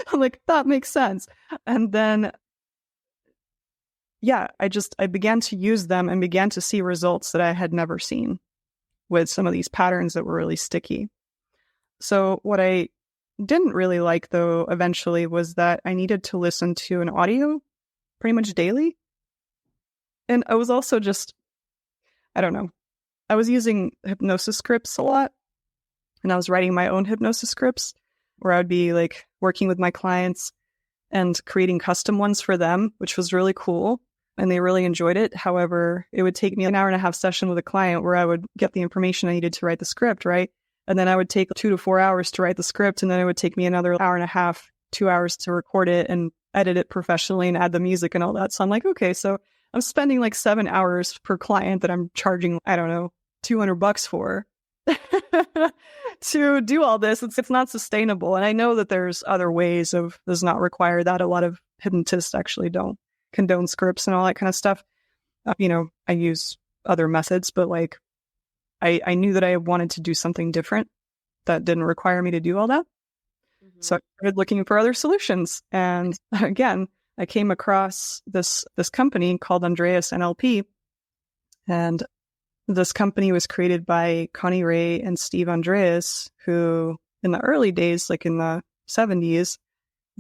I'm like, that makes sense. And then, yeah, I began to use them and began to see results that I had never seen with some of these patterns that were really sticky. So what I didn't really like, though, eventually was that I needed to listen to an audio pretty much daily. And I was also just, I don't know, I was using hypnosis scripts a lot. And I was writing my own hypnosis scripts where I would be like working with my clients and creating custom ones for them, which was really cool. And they really enjoyed it. However, it would take me an 1.5-hour session with a client where I would get the information I needed to write the script, right? And then I would take 2 to 4 hours to write the script. And then it would take me another 1.5 hours, 2 hours to record it and edit it professionally and add the music and all that. So I'm like, okay, so I'm spending like 7 hours per client that I'm charging, I don't know, $200 for to do all this. It's not sustainable. And I know that there's other ways of does not require that. A lot of hypnotists actually don't condone scripts and all that kind of stuff. I use other methods, but like I knew that I wanted to do something different that didn't require me to do all that. Mm-hmm. So I started looking for other solutions. And again, I came across this company called Andreas NLP. And this company was created by Connie Ray and Steve Andreas, who in the early days, like in the 70s,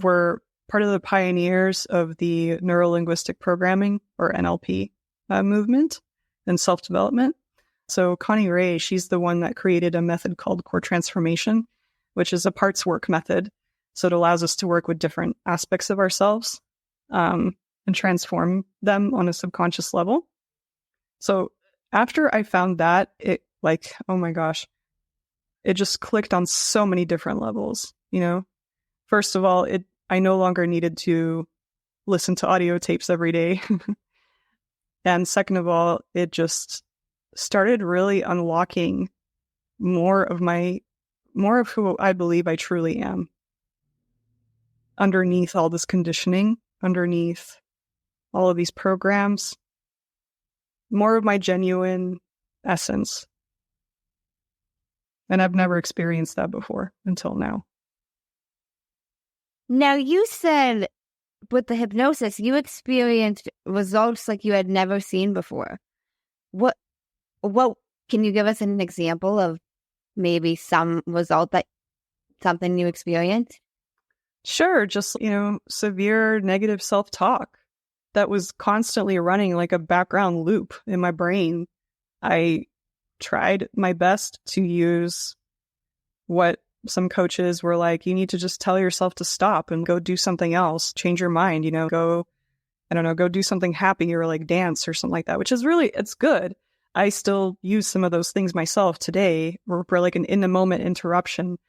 were part of the pioneers of the neuro-linguistic programming, or NLP, movement and self-development. So Connie Ray, she's the one that created a method called core transformation, which is a parts work method. So it allows us to work with different aspects of ourselves and transform them on a subconscious level. So after I found that, it like, oh my gosh, it just clicked on so many different levels, First of all, I no longer needed to listen to audio tapes every day. And second of all, it just started really unlocking more of who I believe I truly am. Underneath all this conditioning, underneath all of these programs, more of my genuine essence. And I've never experienced that before until now. Now, you said with the hypnosis, you experienced results like you had never seen before. What can you give us an example of maybe some result something you experienced? Sure. Just, severe negative self-talk that was constantly running like a background loop in my brain. I tried my best to use what some coaches were like, you need to just tell yourself to stop and go do something else, change your mind, go do something happy or like dance or something like that, which is really, it's good. I still use some of those things myself today for like an in the moment interruption.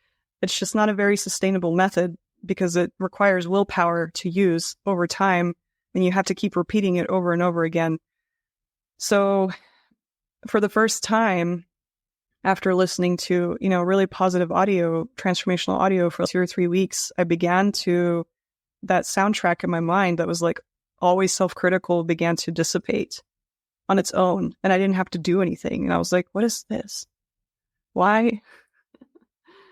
It's just not a very sustainable method because it requires willpower to use over time and you have to keep repeating it over and over again. So for the first time, after listening to, really positive audio, transformational audio for 2 or 3 weeks, I began to, that soundtrack in my mind that was like always self-critical began to dissipate on its own. And I didn't have to do anything. And I was like, what is this? Why?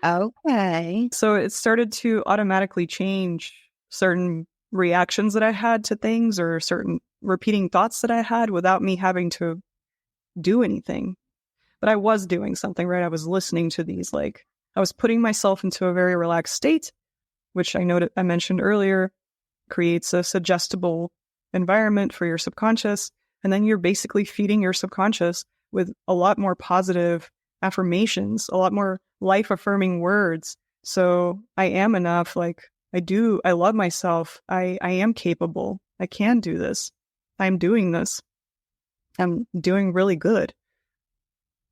Okay. So it started to automatically change certain reactions that I had to things or certain repeating thoughts that I had without me having to do anything. But I was doing something, right? I was listening to these, I was putting myself into a very relaxed state, which I mentioned earlier, creates a suggestible environment for your subconscious. And then you're basically feeding your subconscious with a lot more positive affirmations, a lot more life-affirming words. So I am enough. I love myself. I am capable. I can do this. I'm doing this. I'm doing really good.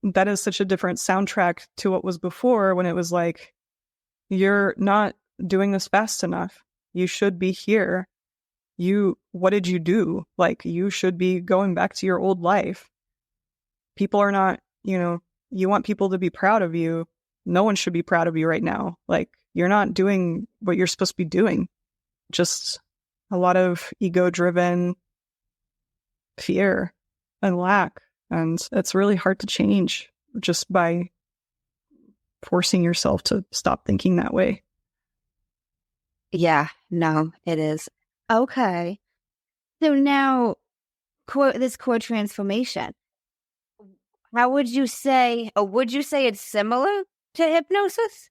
That is such a different soundtrack to what was before when it was like, you're not doing this fast enough. You should be here. What did you do? You should be going back to your old life. People are not, you want people to be proud of you. No one should be proud of you right now. You're not doing what you're supposed to be doing. Just a lot of ego-driven fear and lack. And it's really hard to change just by forcing yourself to stop thinking that way. Yeah, no, it is. Okay. So now, this core transformation, how would you say it's similar to hypnosis?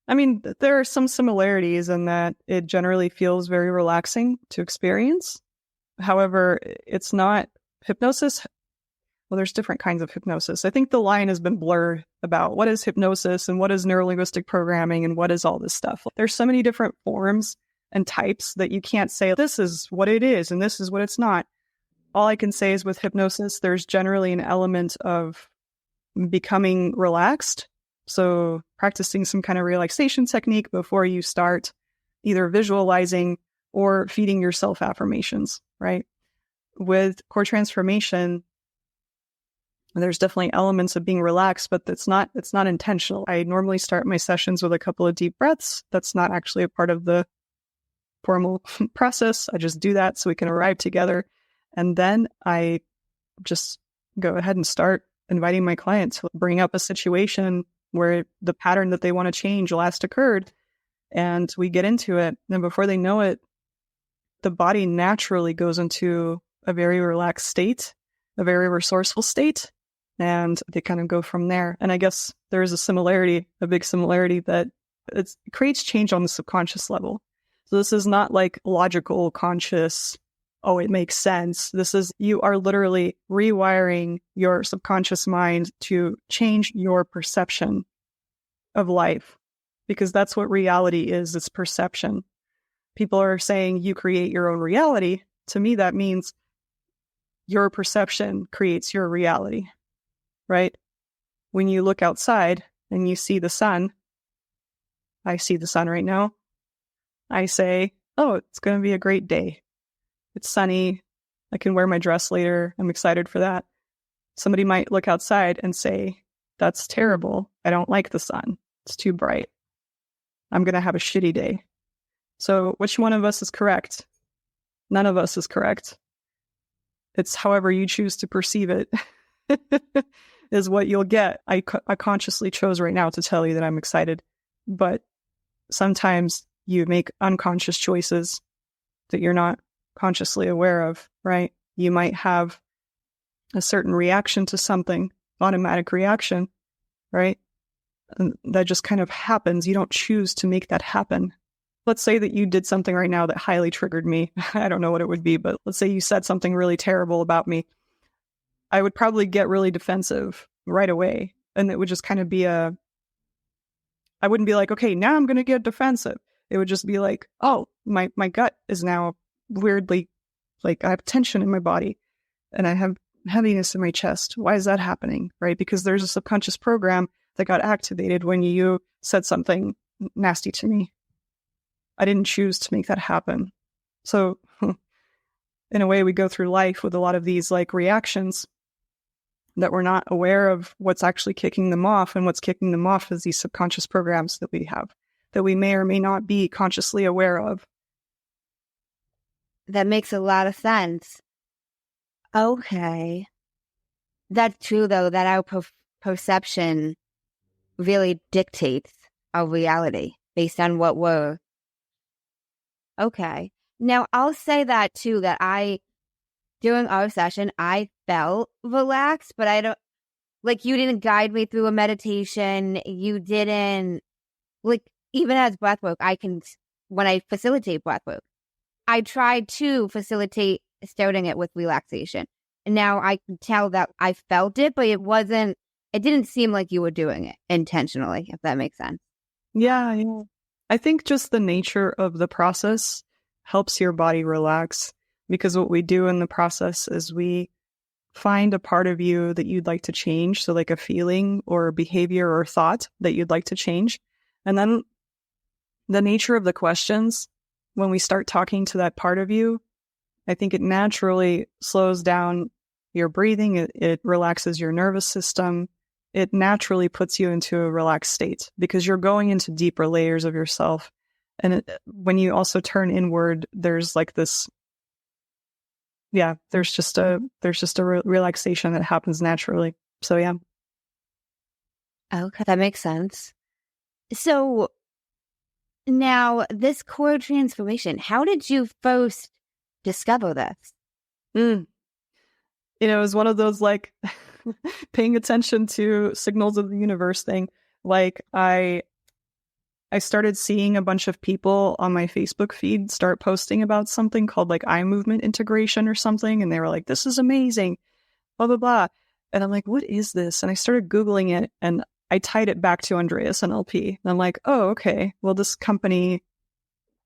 I mean, there are some similarities in that it generally feels very relaxing to experience. However, it's not hypnosis. Well, there's different kinds of hypnosis. I think the line has been blurred about what is hypnosis and what is neuro-linguistic programming and what is all this stuff. There's so many different forms and types that you can't say this is what it is and this is what it's not. All I can say is with hypnosis, there's generally an element of becoming relaxed. So practicing some kind of relaxation technique before you start either visualizing or feeding yourself affirmations, right? With core transformation, there's definitely elements of being relaxed, but it's not intentional. I normally start my sessions with a couple of deep breaths. That's not actually a part of the formal process. I just do that so we can arrive together. And then I just go ahead and start inviting my clients to bring up a situation where the pattern that they want to change last occurred. And we get into it. And before they know it, the body naturally goes into a very relaxed state, a very resourceful state. And they kind of go from there. And I guess there is a big similarity that it creates change on the subconscious level. So this is not like logical, conscious, oh, it makes sense. You are literally rewiring your subconscious mind to change your perception of life, because that's what reality is. It's perception. People are saying you create your own reality. To me, that means your perception creates your reality. Right? When you look outside and you see the sun, I see the sun right now. I say, oh, it's going to be a great day. It's sunny. I can wear my dress later. I'm excited for that. Somebody might look outside and say, that's terrible. I don't like the sun. It's too bright. I'm going to have a shitty day. So which one of us is correct? None of us is correct. It's however you choose to perceive it is what you'll get. I consciously chose right now to tell you that I'm excited, but sometimes you make unconscious choices that you're not consciously aware of, right? You might have a certain reaction to something, automatic reaction, right? And that just kind of happens. You don't choose to make that happen. Let's say that you did something right now that highly triggered me. I don't know what it would be, but let's say you said something really terrible about me. I would probably get really defensive right away. And it would just kind of be I wouldn't be like, okay, now I'm going to get defensive. It would just be like, oh, my gut is now weirdly, like I have tension in my body and I have heaviness in my chest. Why is that happening? Right? Because there's a subconscious program that got activated when you said something nasty to me. I didn't choose to make that happen. So in a way, we go through life with a lot of these like reactions that we're not aware of what's actually kicking them off. And what's kicking them off is these subconscious programs that we have that we may or may not be consciously aware of. That makes a lot of sense. Okay. That's true, though, that our perception really dictates our reality based on what we're... Okay. Now, I'll say that, too, that during our session, I felt relaxed, but I don't... Like, you didn't guide me through a meditation. You didn't... Like, even as breathwork, when I facilitate breathwork, I tried to facilitate starting it with relaxation. And now I can tell that I felt it, but it didn't seem like you were doing it intentionally, if that makes sense. Yeah. I think just the nature of the process helps your body relax, because what we do in the process is we find a part of you that you'd like to change. So like a feeling or a behavior or thought that you'd like to change. And then the nature of the questions, when we start talking to that part of you, I think it naturally slows down your breathing. It relaxes your nervous system. It naturally puts you into a relaxed state because you're going into deeper layers of yourself. And when you also turn inward, there's like this, there's just a relaxation that happens naturally. So yeah. Okay, that makes sense. So now this core transformation, how did you first discover this? It was one of those like paying attention to signals of the universe thing. Like I started seeing a bunch of people on my Facebook feed start posting about something called like eye movement integration or something. And they were like, this is amazing, blah, blah, blah. And I'm like, what is this? And I started Googling it and I tied it back to Andreas NLP. And I'm like, oh, okay. Well, this company,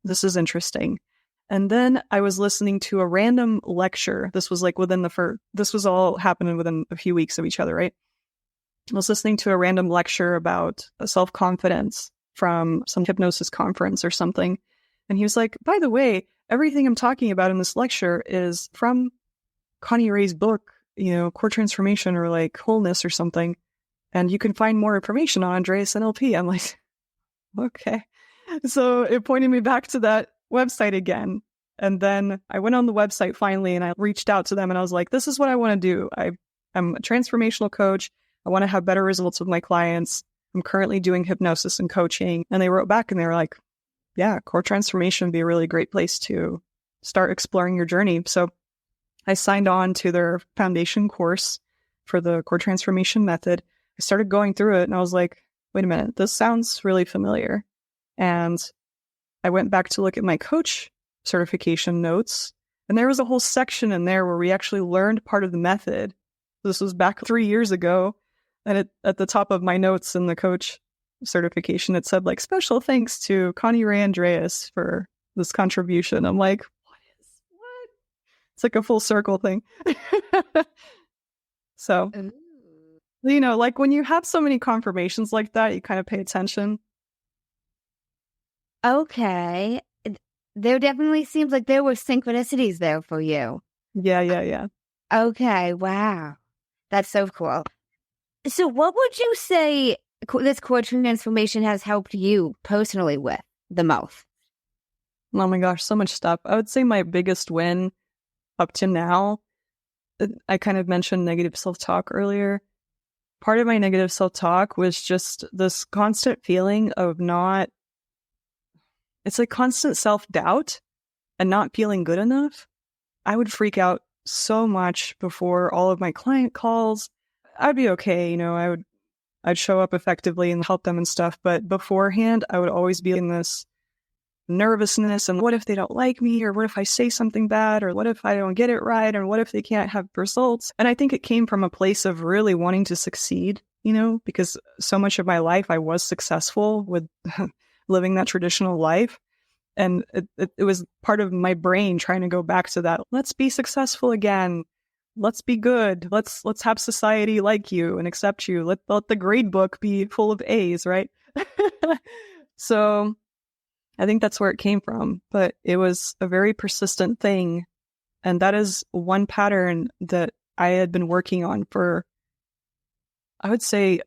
this is interesting. And then I was listening to a random lecture. This was like this was all happening within a few weeks of each other, right? I was listening to a random lecture about self-confidence from some hypnosis conference or something. And he was like, by the way, everything I'm talking about in this lecture is from Connie Ray's book, Core Transformation or like Wholeness or something. And you can find more information on Andreas NLP. I'm like, okay. So it pointed me back to that website again. And then I went on the website finally and I reached out to them and I was like, this is what I want to do. I'm a transformational coach. I want to have better results with my clients. I'm currently doing hypnosis and coaching. And they wrote back and they were like, yeah, core transformation would be a really great place to start exploring your journey. So I signed on to their foundation course for the core transformation method. I started going through it and I was like, wait a minute, this sounds really familiar. And I went back to look at my coach certification notes, and there was a whole section in there where we actually learned part of the method. This was back 3 years ago. And at the top of my notes in the coach certification, it said like, special thanks to Connie Ray Andreas for this contribution. I'm like, what? It's like a full circle thing. So, like when you have so many confirmations like that, you kind of pay attention. Okay. there definitely seems like there were synchronicities there for you. Yeah. Okay, wow. That's so cool. So what would you say this core transformation has helped you personally with the most? Oh my gosh, so much stuff. I would say my biggest win up to now, I kind of mentioned negative self-talk earlier. Part of my negative self-talk was just this constant feeling of it's like constant self-doubt and not feeling good enough. I would freak out so much before all of my client calls. I'd be okay, I'd show up effectively and help them and stuff. But beforehand, I would always be in this nervousness and what if they don't like me, or what if I say something bad, or what if I don't get it right, or what if they can't have results. And I think it came from a place of really wanting to succeed, because so much of my life I was successful with living that traditional life. And it was part of my brain trying to go back to that. Let's be successful again. Let's be good. Let's have society like you and accept you. Let the grade book be full of A's, right? So I think that's where it came from. But it was a very persistent thing. And that is one pattern that I had been working on for, I would say,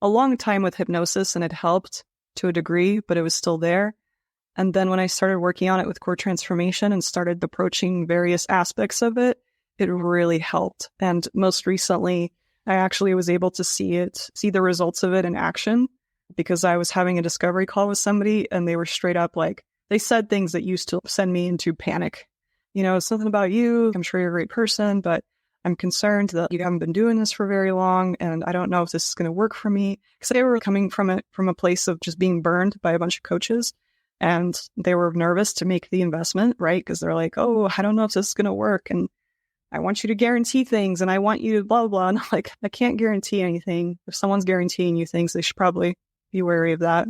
a long time with hypnosis, and it helped to a degree, but it was still there. And then when I started working on it with core transformation and started approaching various aspects of it, it really helped. And most recently, I actually was able to see the results of it in action, because I was having a discovery call with somebody and they were straight up like, they said things that used to send me into panic. Something about you. I'm sure you're a great person, but I'm concerned that you haven't been doing this for very long, and I don't know if this is going to work for me. Because they were coming from a place of just being burned by a bunch of coaches, and they were nervous to make the investment, right? Because they're like, oh, I don't know if this is going to work, and I want you to guarantee things, and I want you to blah, blah, blah. And I'm like, I can't guarantee anything. If someone's guaranteeing you things, they should probably be wary of that.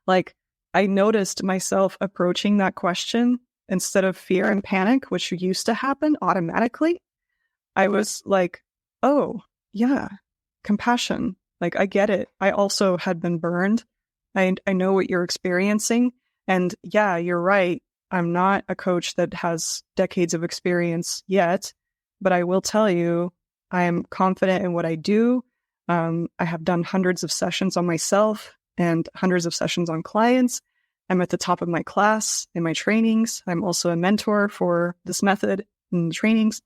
Like, I noticed myself approaching that question instead of fear and panic, which used to happen automatically. I was like, oh, yeah, compassion. Like, I get it. I also had been burned. I know what you're experiencing. And yeah, you're right. I'm not a coach that has decades of experience yet, but I will tell you, I am confident in what I do. I have done hundreds of sessions on myself and hundreds of sessions on clients. I'm at the top of my class in my trainings. I'm also a mentor for this method in the trainings.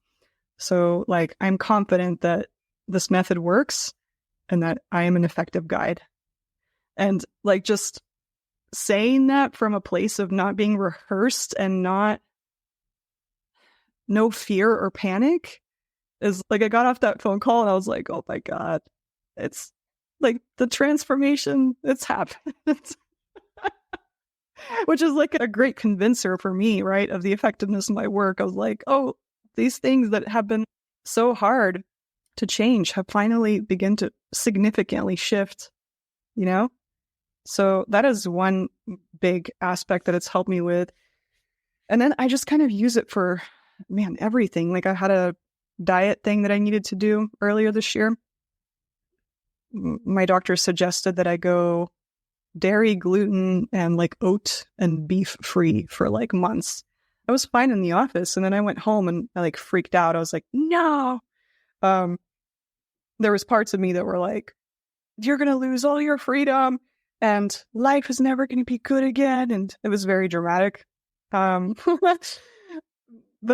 So I'm confident that this method works and that I am an effective guide. And just saying that from a place of not being rehearsed and no fear or panic is I got off that phone call and I was like, oh my God, it's the transformation, it's happened. Which is a great convincer for me, right, of the effectiveness of my work. I was like, oh, these things that have been so hard to change have finally begun to significantly shift, So that is one big aspect that it's helped me with. And then I just kind of use it for, everything. I had a diet thing that I needed to do earlier this year. My doctor suggested that I go dairy, gluten, and oat and beef free for months. I was fine in the office, and then I went home and I freaked out. I was like, no. There was parts of me that were like, you're going to lose all your freedom and life is never going to be good again. And it was very dramatic. But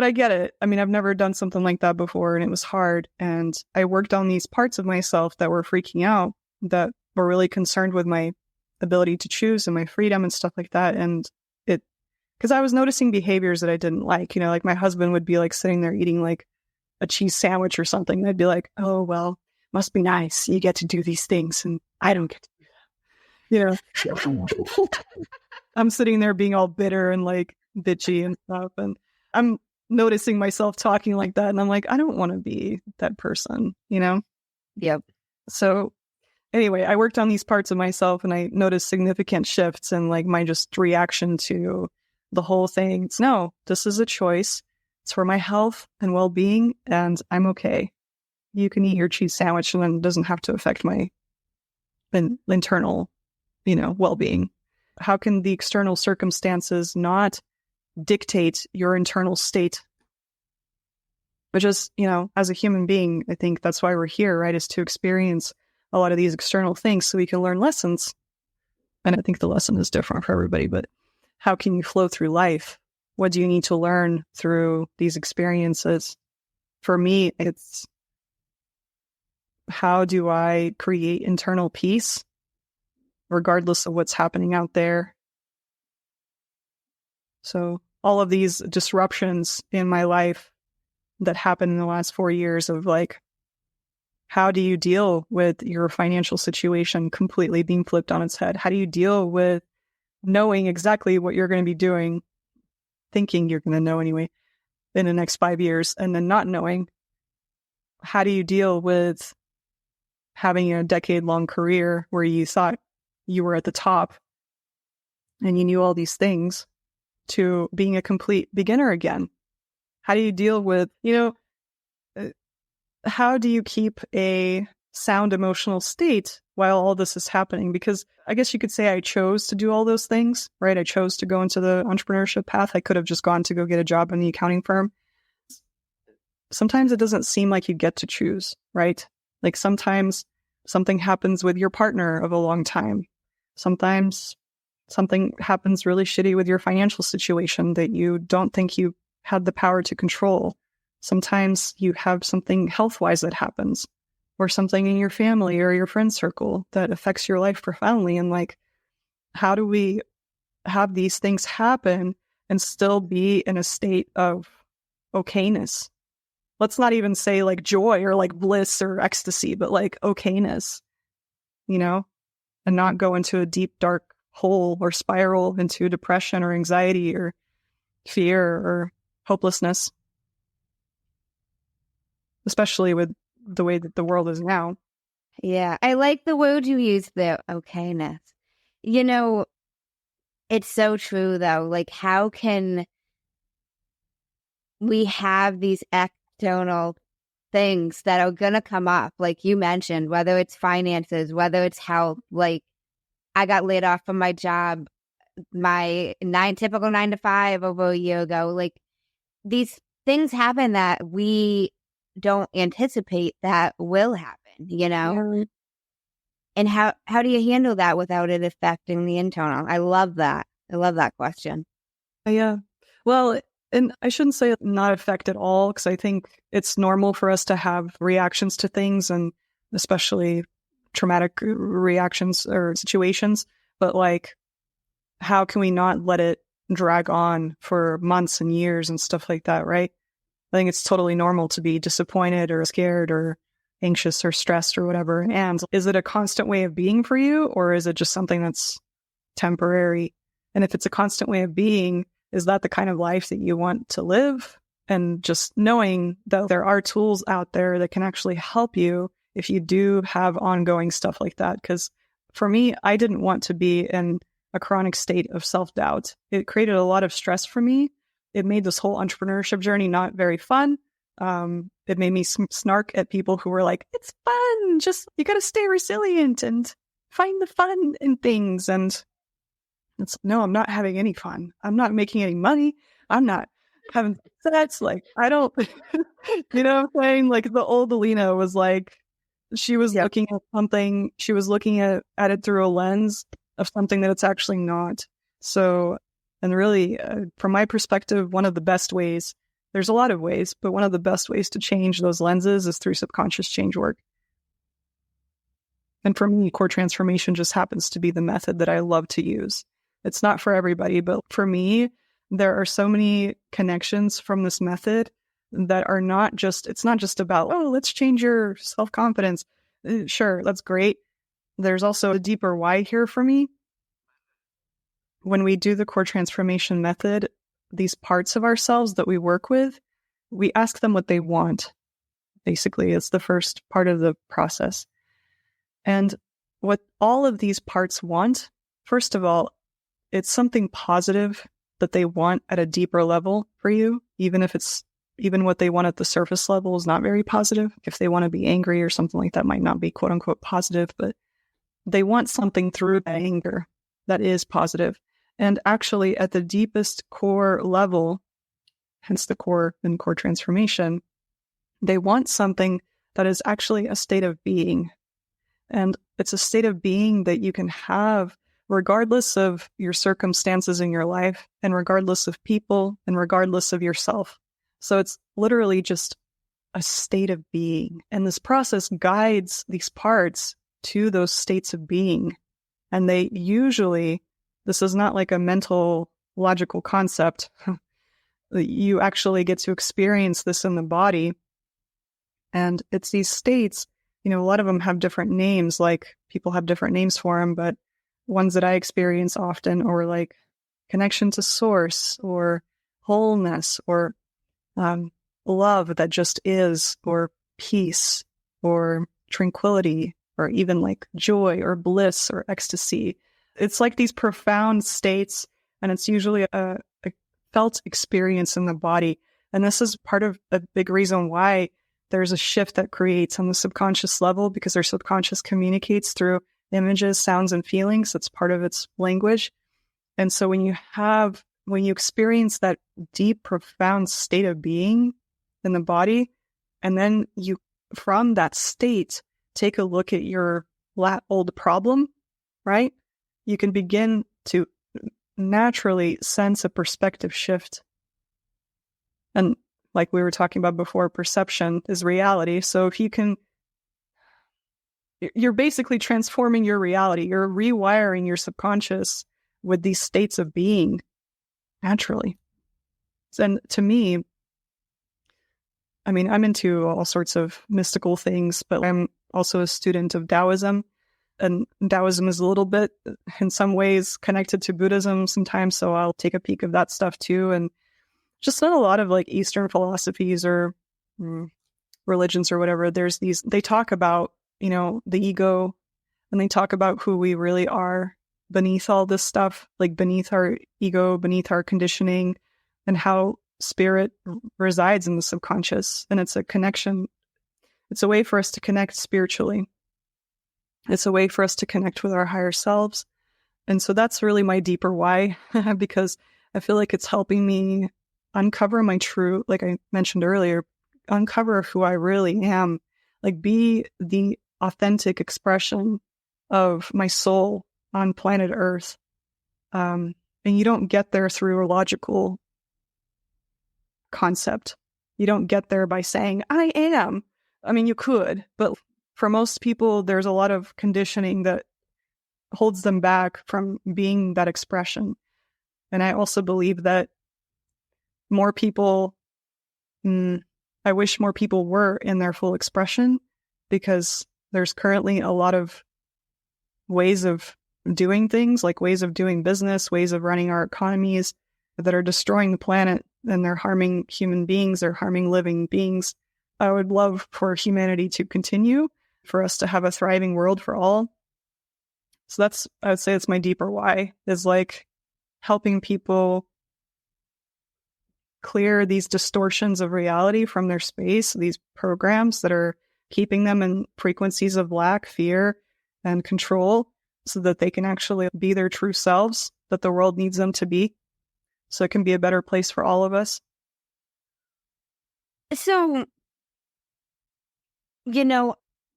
I get it. I've never done something like that before, and it was hard. And I worked on these parts of myself that were freaking out, that were really concerned with my ability to choose and my freedom and stuff like that. And because I was noticing behaviors that I didn't like, my husband would be sitting there eating a cheese sandwich or something. And I'd be like, oh, well, must be nice. You get to do these things and I don't get to do that. I'm sitting there being all bitter and bitchy and stuff. And I'm noticing myself talking like that. And I'm like, I don't want to be that person, Yep. So anyway, I worked on these parts of myself and I noticed significant shifts in my just reaction to the whole thing. No, this is a choice. It's for my health and well-being, and I'm okay. You can eat your cheese sandwich and then it doesn't have to affect my internal, well-being. How can the external circumstances not dictate your internal state? But just, as a human being, I think that's why we're here, right? Is to experience a lot of these external things so we can learn lessons. And I think the lesson is different for everybody, but how can you flow through life? What do you need to learn through these experiences? For me, it's how do I create internal peace, regardless of what's happening out there? So all of these disruptions in my life that happened in the last 4 years of like, how do you deal with your financial situation completely being flipped on its head? How do you deal with knowing exactly what you're going to be doing, thinking you're going to know anyway, in the next 5 years, and then not knowing? How do you deal with having a decade-long career where you thought you were at the top and you knew all these things to being a complete beginner again? How do you deal with, how do you keep a sound emotional state while all this is happening? Because I guess you could say I chose to do all those things, right? I chose to go into the entrepreneurship path. I could have just gone to go get a job in the accounting firm. Sometimes it doesn't seem like you get to choose, right? Like sometimes something happens with your partner of a long time. Sometimes something happens really shitty with your financial situation that you don't think you had the power to control. Sometimes you have something health-wise that happens, or something in your family or your friend circle that affects your life profoundly. And like, how do we have these things happen and still be in a state of okayness? Let's not even say like joy or like bliss or ecstasy, but like okayness, and not go into a deep, dark hole or spiral into depression or anxiety or fear or hopelessness, especially with the way that the world is now. Yeah, I like the word you used there, okayness. It's so true though. Like, how can we have these external things that are going to come up, like you mentioned, whether it's finances, whether it's health? Like, I got laid off from my job, my typical 9 to 5 over a year ago. Like, these things happen that we don't anticipate that will happen, Yeah. And how do you handle that without it affecting the internal? I love that. I love that question. Yeah. Well, and I shouldn't say not affect at all, because I think it's normal for us to have reactions to things, and especially traumatic reactions or situations. But like, how can we not let it drag on for months and years and stuff like that, right? I think it's totally normal to be disappointed or scared or anxious or stressed or whatever. And is it a constant way of being for you, or is it just something that's temporary? And if it's a constant way of being, is that the kind of life that you want to live? And just knowing that there are tools out there that can actually help you if you do have ongoing stuff like that. Because for me, I didn't want to be in a chronic state of self-doubt. It created a lot of stress for me. It made this whole entrepreneurship journey not very fun. It made me snark at people who were like, it's fun, just you got to stay resilient and find the fun in things. And it's, no, I'm not having any fun. I'm not making any money. I'm not having sex. Like, I don't, you know what I'm saying? Like, the old Alina was like, she was looking at something, she was looking at it through a lens of something that it's actually not. So, and really, from my perspective, one of the best ways, there's a lot of ways, but one of the best ways to change those lenses is through subconscious change work. And for me, core transformation just happens to be the method that I love to use. It's not for everybody, but for me, there are so many connections from this method that are not just, it's not just about, oh, let's change your self-confidence. Sure, that's great. There's also a deeper why here for me. When we do the core transformation method, these parts of ourselves that we work with, we ask them what they want. Basically, it's the first part of the process. And what all of these parts want, first of all, it's something positive that they want at a deeper level for you, even what they want at the surface level is not very positive. If they want to be angry or something like that, might not be quote unquote positive, but they want something through that anger. that is positive. And actually, at the deepest core level, hence the core and core transformation, they want something that is actually a state of being. And it's a state of being that you can have regardless of your circumstances in your life, and regardless of people, and regardless of yourself. So it's literally just a state of being. And this process guides these parts to those states of being. And they usually, this is not like a mental, logical concept. You actually get to experience this in the body. And it's these states, a lot of them have different names, like people have different names for them, but ones that I experience often are like connection to source, or wholeness, or love that just is, or peace, or tranquility, or even like joy or bliss or ecstasy. It's like these profound states, and it's usually a felt experience in the body. And this is part of a big reason why there's a shift that creates on the subconscious level, because our subconscious communicates through images, sounds, and feelings. That's part of its language. And so when you experience that deep, profound state of being in the body, and then you, from that state, take a look at your old problem, right? You can begin to naturally sense a perspective shift. And like we were talking about before, perception is reality. So if you can, you're basically transforming your reality. You're rewiring your subconscious with these states of being naturally. And to me, I'm into all sorts of mystical things, but I'm also a student of Taoism. And Taoism is a little bit, in some ways, connected to Buddhism sometimes. So I'll take a peek of that stuff too. And just not a lot of like Eastern philosophies or religions or whatever. There's these, they talk about, the ego, and they talk about who we really are beneath all this stuff, like beneath our ego, beneath our conditioning, and how spirit resides in the subconscious. And it's a connection. It's a way for us to connect spiritually. It's a way for us to connect with our higher selves. And so that's really my deeper why, because I feel like it's helping me uncover my true, like I mentioned earlier, uncover who I really am, like be the authentic expression of my soul on planet Earth. And you don't get there through a logical concept. You don't get there by saying, I am. You could, but for most people, there's a lot of conditioning that holds them back from being that expression. And I also believe that more people, I wish more people were in their full expression, because there's currently a lot of ways of doing things, like ways of doing business, ways of running our economies that are destroying the planet, and they're harming human beings, they're harming living beings. I would love for humanity to continue, for us to have a thriving world for all. So I would say it's my deeper why, is like helping people clear these distortions of reality from their space, these programs that are keeping them in frequencies of lack, fear, and control, so that they can actually be their true selves that the world needs them to be, so it can be a better place for all of us. So,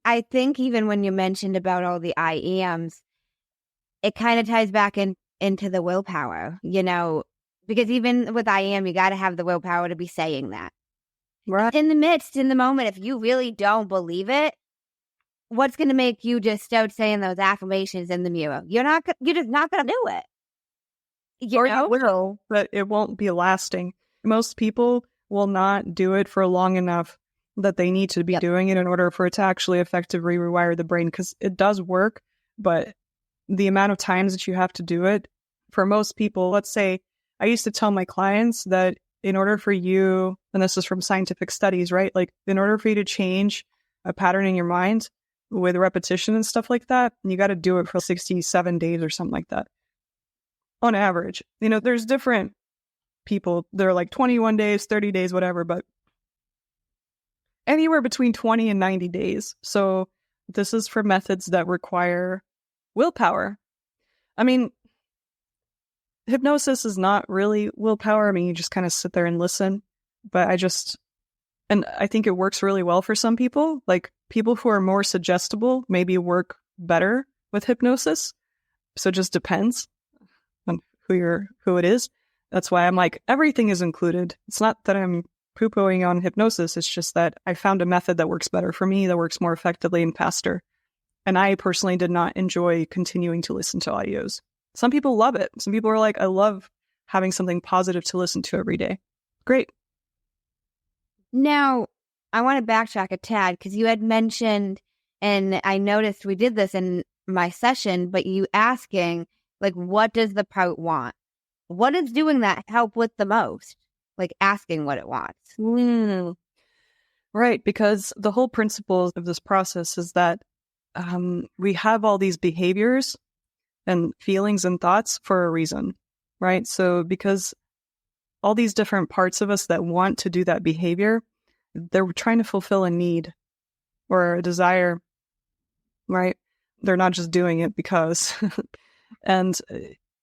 I think even when you mentioned about all the I ams, it kind of ties back into the willpower, because even with I am, you got to have the willpower to be saying that. Right. In the moment, if you really don't believe it, what's going to make you just start saying those affirmations in the mirror? You're just not going to do it. You will, but it won't be lasting. Most people will not do it for long enough that they need to be doing it in order for it to actually effectively rewire the brain, because it does work, but the amount of times that you have to do it, for most people, let's say, I used to tell my clients that in order for you, and this is from scientific studies, right? Like in order for you to change a pattern in your mind with repetition and stuff like that, you got to do it for 67 days or something like that. On average, there's different people. They're like 21 days, 30 days, whatever, but anywhere between 20 and 90 days. So this is for methods that require willpower. hypnosis is not really willpower. I mean, you just kind of sit there and listen. But and I think it works really well for some people. Like people who are more suggestible maybe work better with hypnosis. So it just depends on who it is. That's why I'm like, everything is included. It's not that I'm poo-pooing on hypnosis. It's just that I found a method that works better for me, that works more effectively and faster. And I personally did not enjoy continuing to listen to audios. Some people love it. Some people are like, I love having something positive to listen to every day. Great. Now, I want to backtrack a tad because you had mentioned, and I noticed we did this in my session, but you asking, like, what does the part want? What is doing that help with the most? Like asking what it wants. Right, because the whole principle of this process is that we have all these behaviors and feelings and thoughts for a reason, right? So because all these different parts of us that want to do that behavior, they're trying to fulfill a need or a desire, right? They're not just doing it because. And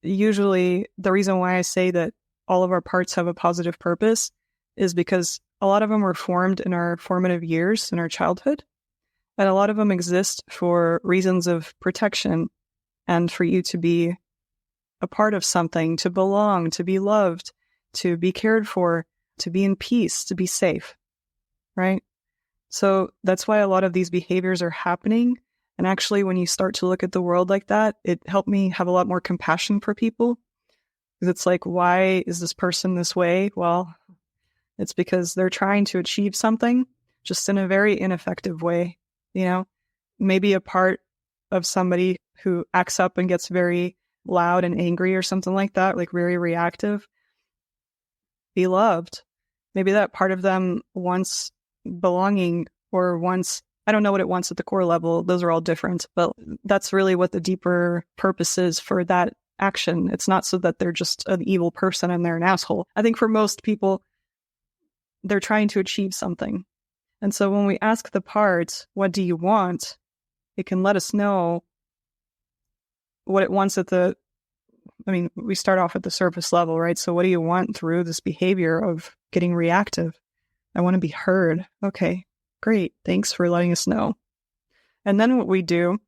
usually the reason why I say that all of our parts have a positive purpose is because a lot of them were formed in our formative years in our childhood. And a lot of them exist for reasons of protection and for you to be a part of something, to belong, to be loved, to be cared for, to be in peace, to be safe, right? So that's why a lot of these behaviors are happening. And actually, when you start to look at the world like that, it helped me have a lot more compassion for people. Because it's like, why is this person this way? Well, it's because they're trying to achieve something just in a very ineffective way. You know, maybe a part of somebody who acts up and gets very loud and angry or something like that, like very reactive, be loved. Maybe that part of them wants belonging or wants, I don't know what it wants at the core level. Those are all different, but that's really what the deeper purpose is for that action. It's not so that they're just an evil person and they're an asshole. I think for most people, they're trying to achieve something. And so when we ask the part, what do you want? It can let us know what it wants we start off at the surface level, right? So what do you want through this behavior of getting reactive? I want to be heard. Okay, great. Thanks for letting us know. And then what we do,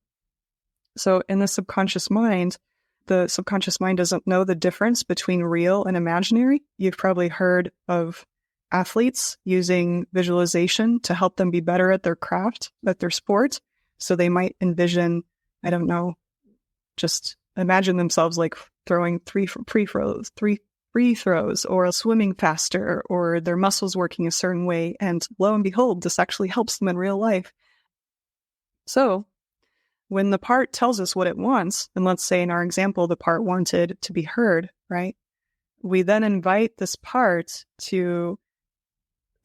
so in the subconscious mind doesn't know the difference between real and imaginary. You've probably heard of athletes using visualization to help them be better at their craft, at their sport. So they might envision, I don't know, just imagine themselves like throwing three free throws or swimming faster or their muscles working a certain way. And lo and behold, this actually helps them in real life. So when the part tells us what it wants, and let's say in our example, the part wanted to be heard, right? We then invite this part to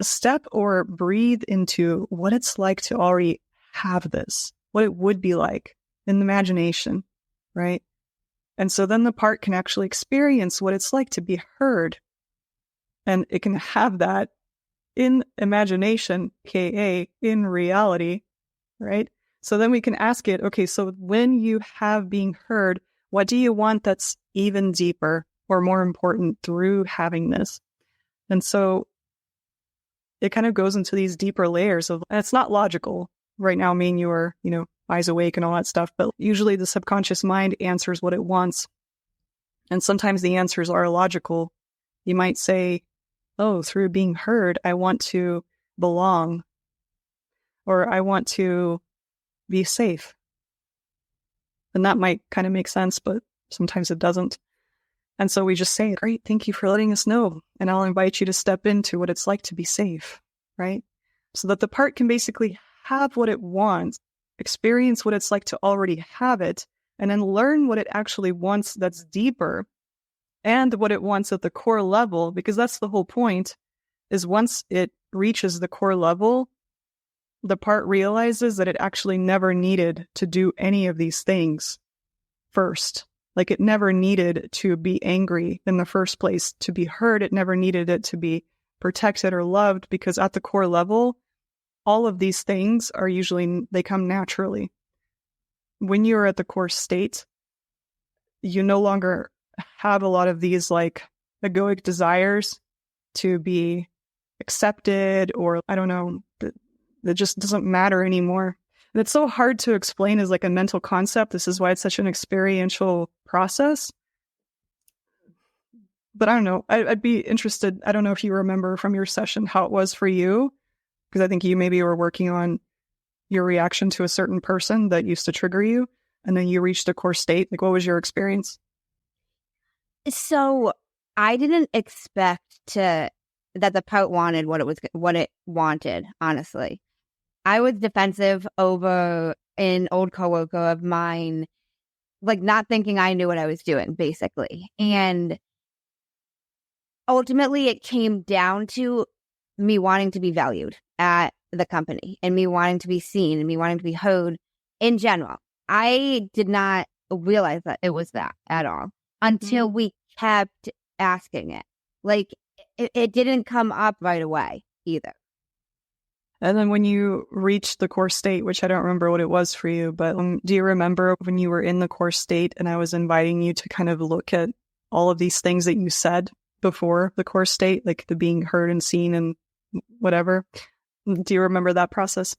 step or breathe into what it's like to already have this, what it would be like in the imagination, right? And so then the part can actually experience what it's like to be heard. And it can have that in imagination, aka in reality, right? So then we can ask it, okay, so when you have being heard, what do you want that's even deeper or more important through having this? And so it kind of goes into these deeper layers and it's not logical. Right now, me and you are, eyes awake and all that stuff, but usually the subconscious mind answers what it wants. And sometimes the answers are logical. You might say, oh, through being heard, I want to belong, or I want to be safe. And that might kind of make sense, but sometimes it doesn't. And so we just say, great, thank you for letting us know. And I'll invite you to step into what it's like to be safe, right? So that the part can basically have what it wants, experience what it's like to already have it, and then learn what it actually wants that's deeper and what it wants at the core level, because that's the whole point, is once it reaches the core level, the part realizes that it actually never needed to do any of these things first. Like it never needed to be angry in the first place, to be heard. It never needed it to be protected or loved, because at the core level, all of these things are usually, they come naturally. When you're at the core state, you no longer have a lot of these like egoic desires to be accepted, or I don't know, that just doesn't matter anymore. And it's so hard to explain as like a mental concept. This is why it's such an experiential process. But I don't know. I'd be interested. I don't know if you remember from your session how it was for you, because I think you maybe were working on your reaction to a certain person that used to trigger you, and then you reached a core state. Like, what was your experience? So I didn't expect that the pout wanted what it wanted, honestly. I was defensive over an old coworker of mine, like not thinking I knew what I was doing, basically. And ultimately, it came down to me wanting to be valued at the company and me wanting to be seen and me wanting to be heard in general. I did not realize that it was that at all until we kept asking it. Like, it didn't come up right away either. And then when you reached the core state, which I don't remember what it was for you, but do you remember when you were in the core state and I was inviting you to kind of look at all of these things that you said before the core state, like the being heard and seen and whatever? Do you remember that process?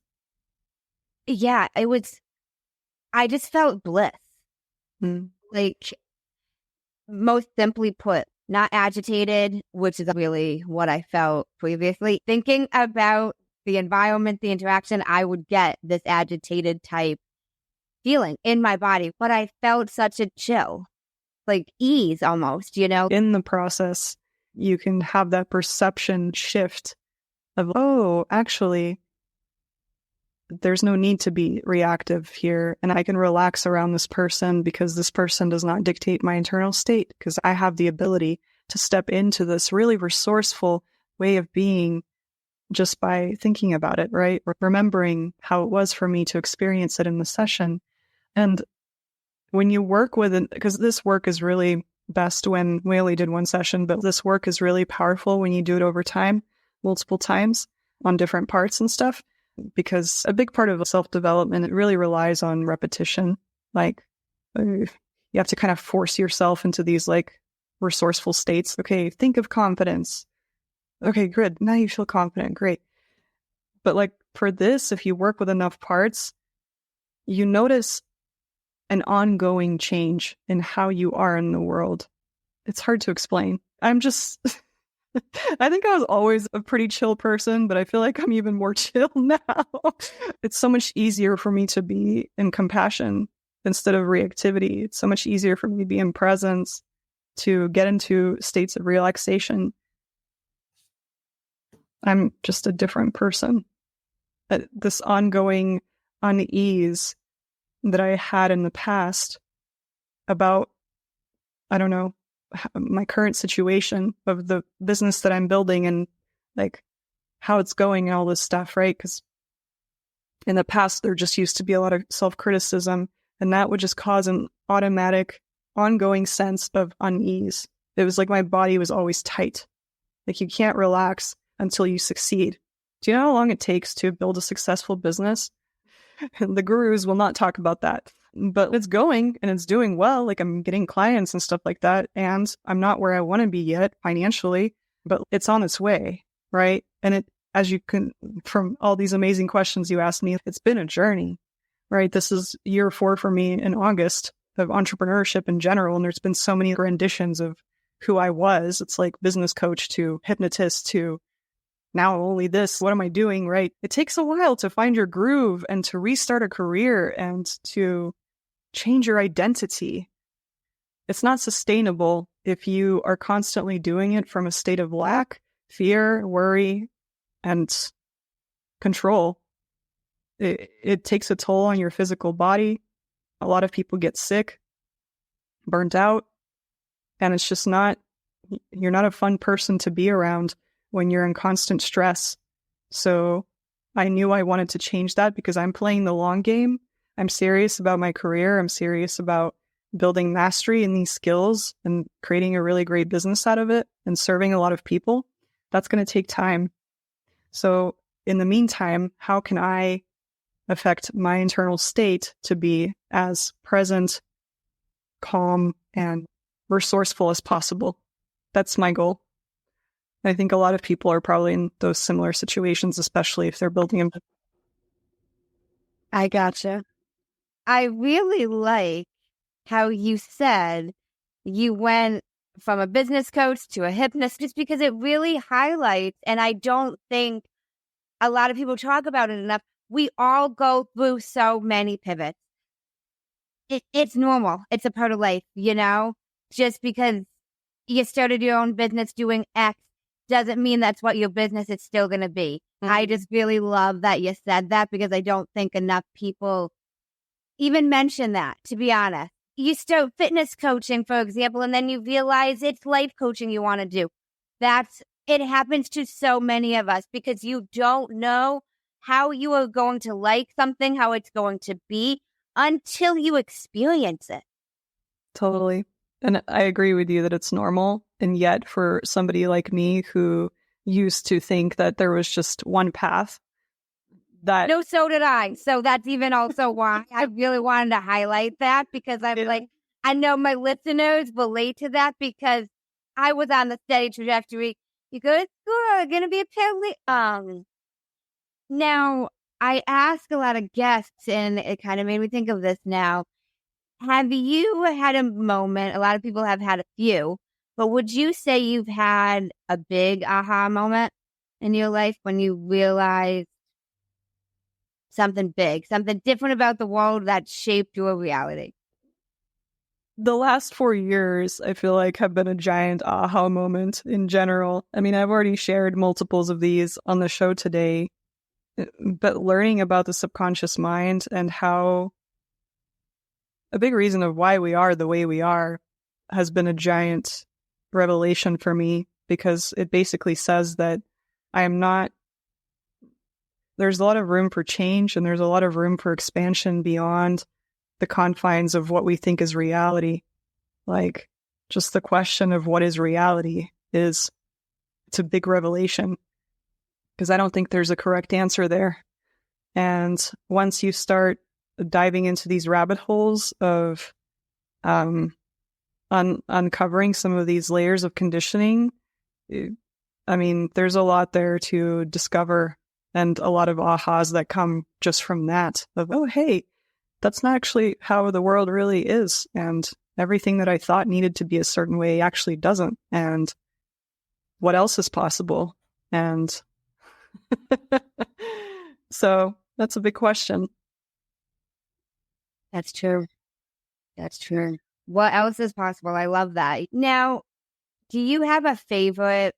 Yeah, I just felt bliss. Like, most simply put, not agitated, which is really what I felt previously. Thinking about the environment, the interaction, I would get this agitated type feeling in my body, but I felt such a chill, like ease almost, In the process, you can have that perception shift of, oh, actually, there's no need to be reactive here, and I can relax around this person because this person does not dictate my internal state, because I have the ability to step into this really resourceful way of being just by thinking about it, right? Or remembering how it was for me to experience it in the session. And when you work with it, because this work is really best when we only did one session, but this work is really powerful when you do it over time, multiple times on different parts and stuff, because a big part of self-development, it really relies on repetition. Like, you have to kind of force yourself into these like resourceful states. Okay, think of confidence. Okay, good. Now you feel confident. Great. But like for this, if you work with enough parts, you notice an ongoing change in how you are in the world. It's hard to explain. I'm just, I think I was always a pretty chill person, but I feel like I'm even more chill now. It's so much easier for me to be in compassion instead of reactivity. It's so much easier for me to be in presence, to get into states of relaxation. I'm just a different person. This ongoing unease that I had in the past about, I don't know, my current situation of the business that I'm building and like how it's going and all this stuff, right? Because in the past, there just used to be a lot of self-criticism, and that would just cause an automatic, ongoing sense of unease. It was like my body was always tight. Like, you can't relax until you succeed. Do you know how long it takes to build a successful business? The gurus will not talk about that. But it's going and it's doing well. Like, I'm getting clients and stuff like that. And I'm not where I want to be yet financially, but it's on its way, right? And it, as you can, from all these amazing questions you asked me, it's been a journey, right? This is year 4 for me in August of entrepreneurship in general. And there's been so many renditions of who I was. It's like business coach to hypnotist to now only this. What am I doing, right? It takes a while to find your groove and to restart a career and to change your identity. It's not sustainable if you are constantly doing it from a state of lack, fear, worry, and control. It takes a toll on your physical body. A lot of people get sick, burnt out, and it's just not, you're not a fun person to be around when you're in constant stress. So I knew I wanted to change that because I'm playing the long game. I'm serious about my career. I'm serious about building mastery in these skills and creating a really great business out of it and serving a lot of people. That's going to take time. So in the meantime, how can I affect my internal state to be as present, calm, and resourceful as possible. That's my goal. I think a lot of people are probably in those similar situations, especially if they're building a business. I gotcha. I really like how you said you went from a business coach to a hypnotist, just because it really highlights, and I don't think a lot of people talk about it enough. We all go through so many pivots. It's normal. It's a part of life, just because you started your own business doing X doesn't mean that's what your business is still going to be. Mm-hmm. I just really love that you said that, because I don't think enough people even mention that, to be honest. You start fitness coaching, for example, and then you realize it's life coaching you want to do. It happens to so many of us, because you don't know how you are going to like something, how it's going to be, until you experience it. Totally. And I agree with you that it's normal. And yet for somebody like me who used to think that there was just one path, No, so did I. So that's even also why I really wanted to highlight that, because I know my listeners relate to that, because I was on the steady trajectory. You go to school, you're going to be a paralegal. Now, I ask a lot of guests, and it kind of made me think of this now. Have you had a moment? A lot of people have had a few, but would you say you've had a big aha moment in your life when you realized something big, something different about the world that shaped your reality? The last 4 years, I feel like, have been a giant aha moment in general. I mean, I've already shared multiples of these on the show today, but learning about the subconscious mind and how a big reason of why we are the way we are has been a giant revelation for me, because it basically says that there's a lot of room for change, and there's a lot of room for expansion beyond the confines of what we think is reality. Like, just the question of what is reality it's a big revelation, because I don't think there's a correct answer there. And once you start diving into these rabbit holes of uncovering some of these layers of conditioning, I mean, there's a lot there to discover, and a lot of ahas that come just from that, of, oh, hey, that's not actually how the world really is. And everything that I thought needed to be a certain way actually doesn't. And what else is possible? And so that's a big question. That's true. That's true. What else is possible? I love that. Now, do you have a favorite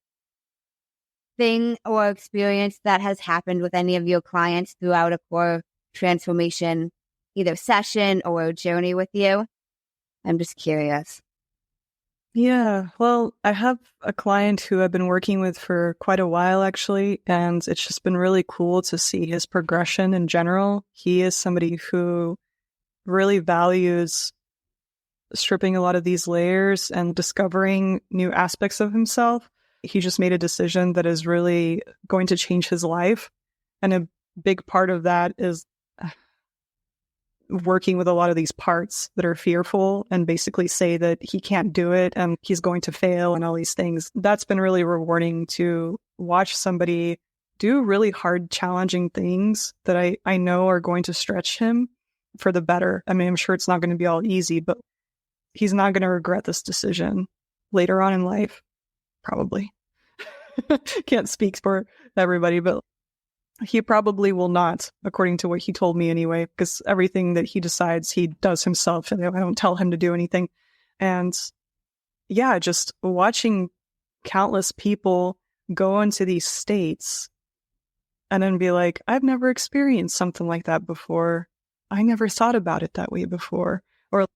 thing or experience that has happened with any of your clients throughout a core transformation, either session or journey with you? I'm just curious. Yeah, well, I have a client who I've been working with for quite a while, actually, and it's just been really cool to see his progression in general. He is somebody who really values stripping a lot of these layers and discovering new aspects of himself. He just made a decision that is really going to change his life. And a big part of that is working with a lot of these parts that are fearful and basically say that he can't do it and he's going to fail and all these things. That's been really rewarding to watch somebody do really hard, challenging things that I know are going to stretch him for the better. I mean, I'm sure it's not going to be all easy, but he's not going to regret this decision later on in life, probably. Can't speak for everybody, but he probably will not, according to what he told me anyway, because everything that he decides, he does himself, and I don't tell him to do anything. And yeah, just watching countless people go into these states and then be like, I've never experienced something like that before. I never thought about it that way before. Or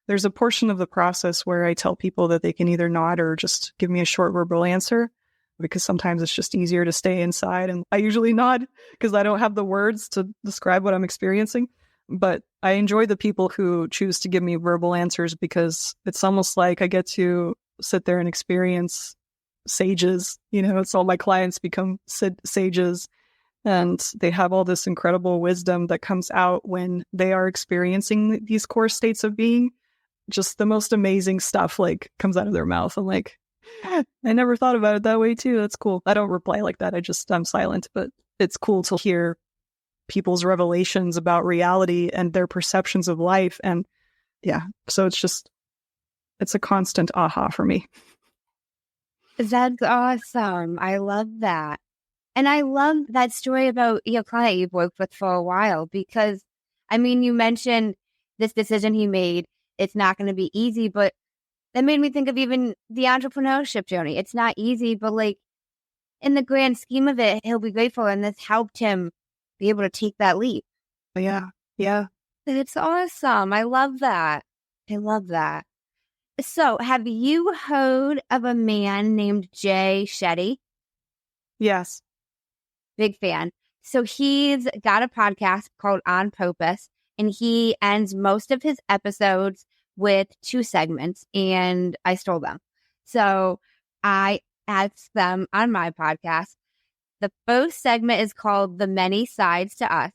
there's a portion of the process where I tell people that they can either nod or just give me a short verbal answer, because sometimes it's just easier to stay inside. And I usually nod because I don't have the words to describe what I'm experiencing. But I enjoy the people who choose to give me verbal answers, because it's almost like I get to sit there and experience sages. It's all my clients become sages, and they have all this incredible wisdom that comes out when they are experiencing these core states of being. just the most amazing stuff like comes out of their mouth. I'm like, I never thought about it that way too. That's cool. I don't reply like that. I'm silent, but it's cool to hear people's revelations about reality and their perceptions of life. And yeah, so it's a constant aha for me. That's awesome. I love that. And I love that story about your client you've worked with for a while, because, I mean, you mentioned this decision he made. It's not going to be easy, but that made me think of even the entrepreneurship journey. It's not easy, but like in the grand scheme of it, he'll be grateful. And this helped him be able to take that leap. Yeah. Yeah. It's awesome. I love that. I love that. So have you heard of a man named Jay Shetty? Yes. Big fan. So he's got a podcast called On Purpose, and he ends most of his episodes with 2 segments, and I stole them. So I asked them on my podcast. The first segment is called The Many Sides to Us.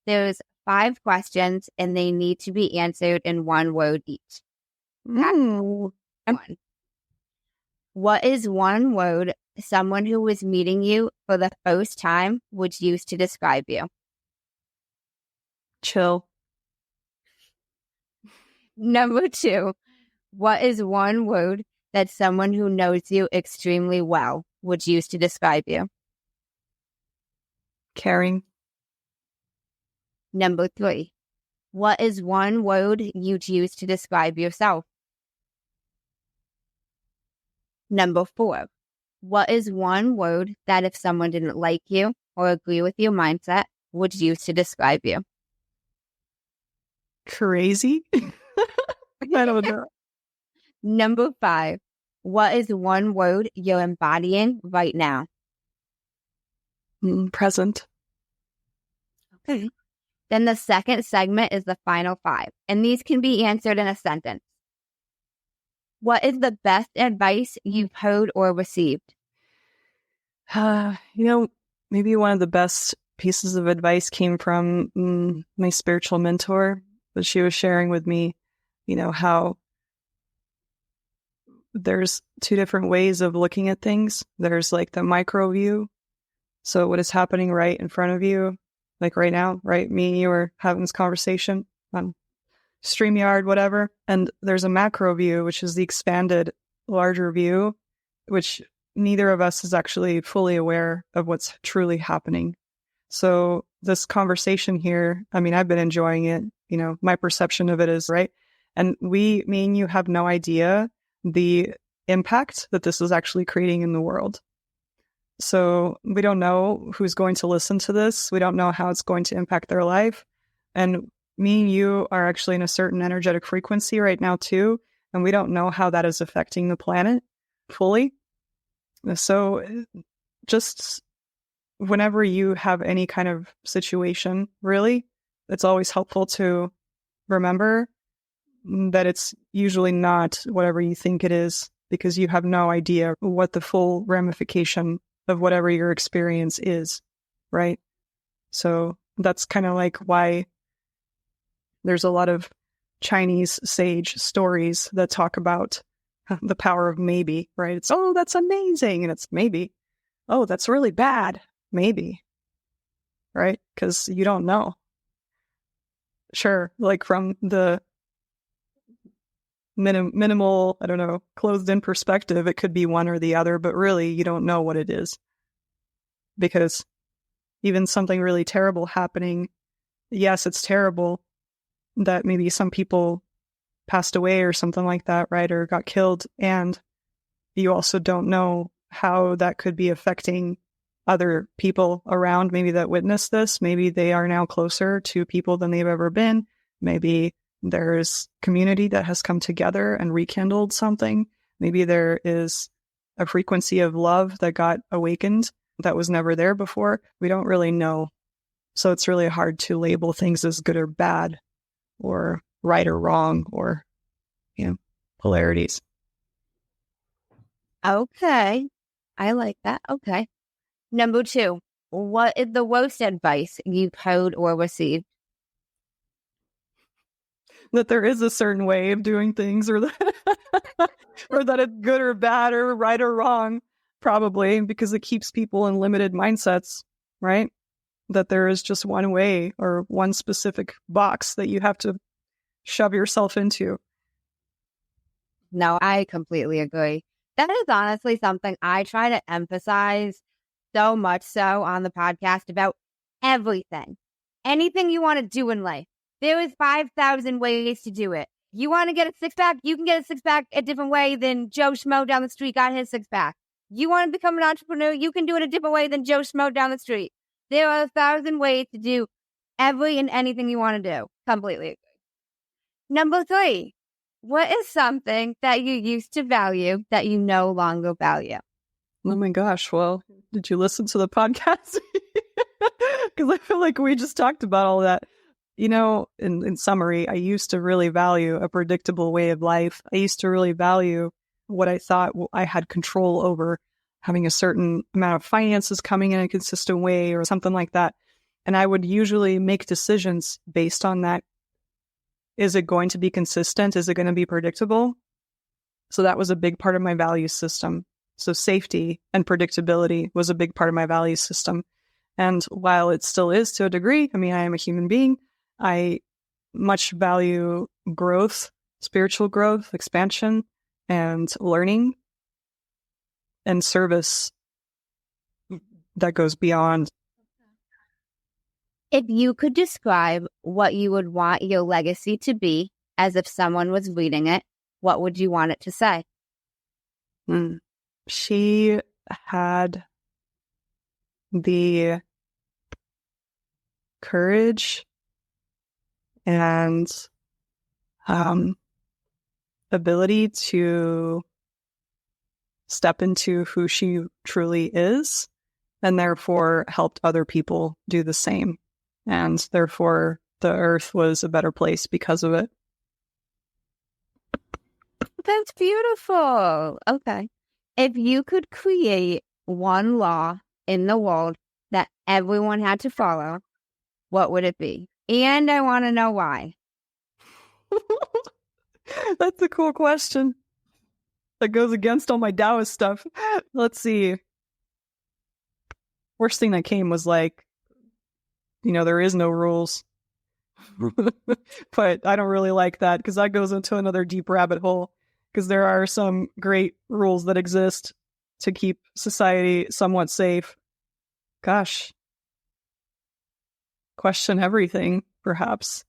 There's 5 questions, and they need to be answered in 1 word each. Ooh. One. What is 1 word someone who was meeting you for the first time would use to describe you? Chill. Number 2, what is 1 word that someone who knows you extremely well would use to describe you? Caring. Number 3, what is 1 word you'd use to describe yourself? Number 4, what is 1 word that if someone didn't like you or agree with your mindset would use to describe you? Crazy. I don't know. Number 5, what is 1 word you're embodying right now? Present. Okay. Then the second segment is the final 5, and these can be answered in a sentence. What is the best advice you've heard or received? Maybe one of the best pieces of advice came from my spiritual mentor, that she was sharing with me, how there's 2 different ways of looking at things. There's like the micro view. So what is happening right in front of you, like right now, right? Me and you are having this conversation on StreamYard, whatever. And there's a macro view, which is the expanded, larger view, which neither of us is actually fully aware of what's truly happening. So this conversation here, I mean, I've been enjoying it. My perception of it is right. And me and you have no idea the impact that this is actually creating in the world. So we don't know who's going to listen to this. We don't know how it's going to impact their life. And me and you are actually in a certain energetic frequency right now too. And we don't know how that is affecting the planet fully. So just whenever you have any kind of situation, really, it's always helpful to remember that it's usually not whatever you think it is, because you have no idea what the full ramification of whatever your experience is, right? So that's kind of like why there's a lot of Chinese sage stories that talk about the power of maybe, right? It's, oh, that's amazing. And it's maybe, oh, that's really bad. Maybe, right? Because you don't know. Sure, like from the minimal, I don't know, closed-in perspective, it could be one or the other, but really you don't know what it is. Because even something really terrible happening, yes, it's terrible that maybe some people passed away or something like that, right? Or got killed. And you also don't know how that could be affecting other people around, maybe that witnessed this. Maybe they are now closer to people than they've ever been. Maybe there's community that has come together and rekindled something. Maybe there is a frequency of love that got awakened that was never there before. We don't really know. So it's really hard to label things as good or bad, or right or wrong, or, polarities. Okay. I like that. Okay. Number 2, what is the worst advice you've heard or received? that there is a certain way of doing things, or that, or that it's good or bad or right or wrong, probably, because it keeps people in limited mindsets, right? That there is just one way or one specific box that you have to shove yourself into. No, I completely agree. That is honestly something I try to emphasize so much so on the podcast about everything. Anything you want to do in life, there is 5,000 ways to do it. You want to get a six-pack? You can get a six-pack a different way than Joe Schmo down the street got his six-pack. You want to become an entrepreneur? You can do it a different way than Joe Schmo down the street. There are 1,000 ways to do every and anything you want to do. Completely agree. Number 3, what is something that you used to value that you no longer value? Oh my gosh. Well, did you listen to the podcast? Because I feel like we just talked about all that. You know, in summary, I used to really value a predictable way of life. I used to really value what I thought I had control over, having a certain amount of finances coming in a consistent way or something like that. And I would usually make decisions based on that. Is it going to be consistent? Is it going to be predictable? So that was a big part of my value system. So safety and predictability was a big part of my value system. And while it still is to a degree, I mean, I am a human being. I much value growth, spiritual growth, expansion, and learning and service that goes beyond. If you could describe what you would want your legacy to be as if someone was reading it, what would you want it to say? She had the courage and ability to step into who she truly is, and therefore helped other people do the same. And therefore the earth was a better place because of it. That's beautiful. Okay. If you could create one law in the world that everyone had to follow, what would it be? And I want to know why. That's a cool question. That goes against all my Taoist stuff. Let's see. Worst thing that came was like, you know, there is no rules. But I don't really like that because that goes into another deep rabbit hole. Because there are some great rules that exist to keep society somewhat safe. Gosh. Question everything, perhaps,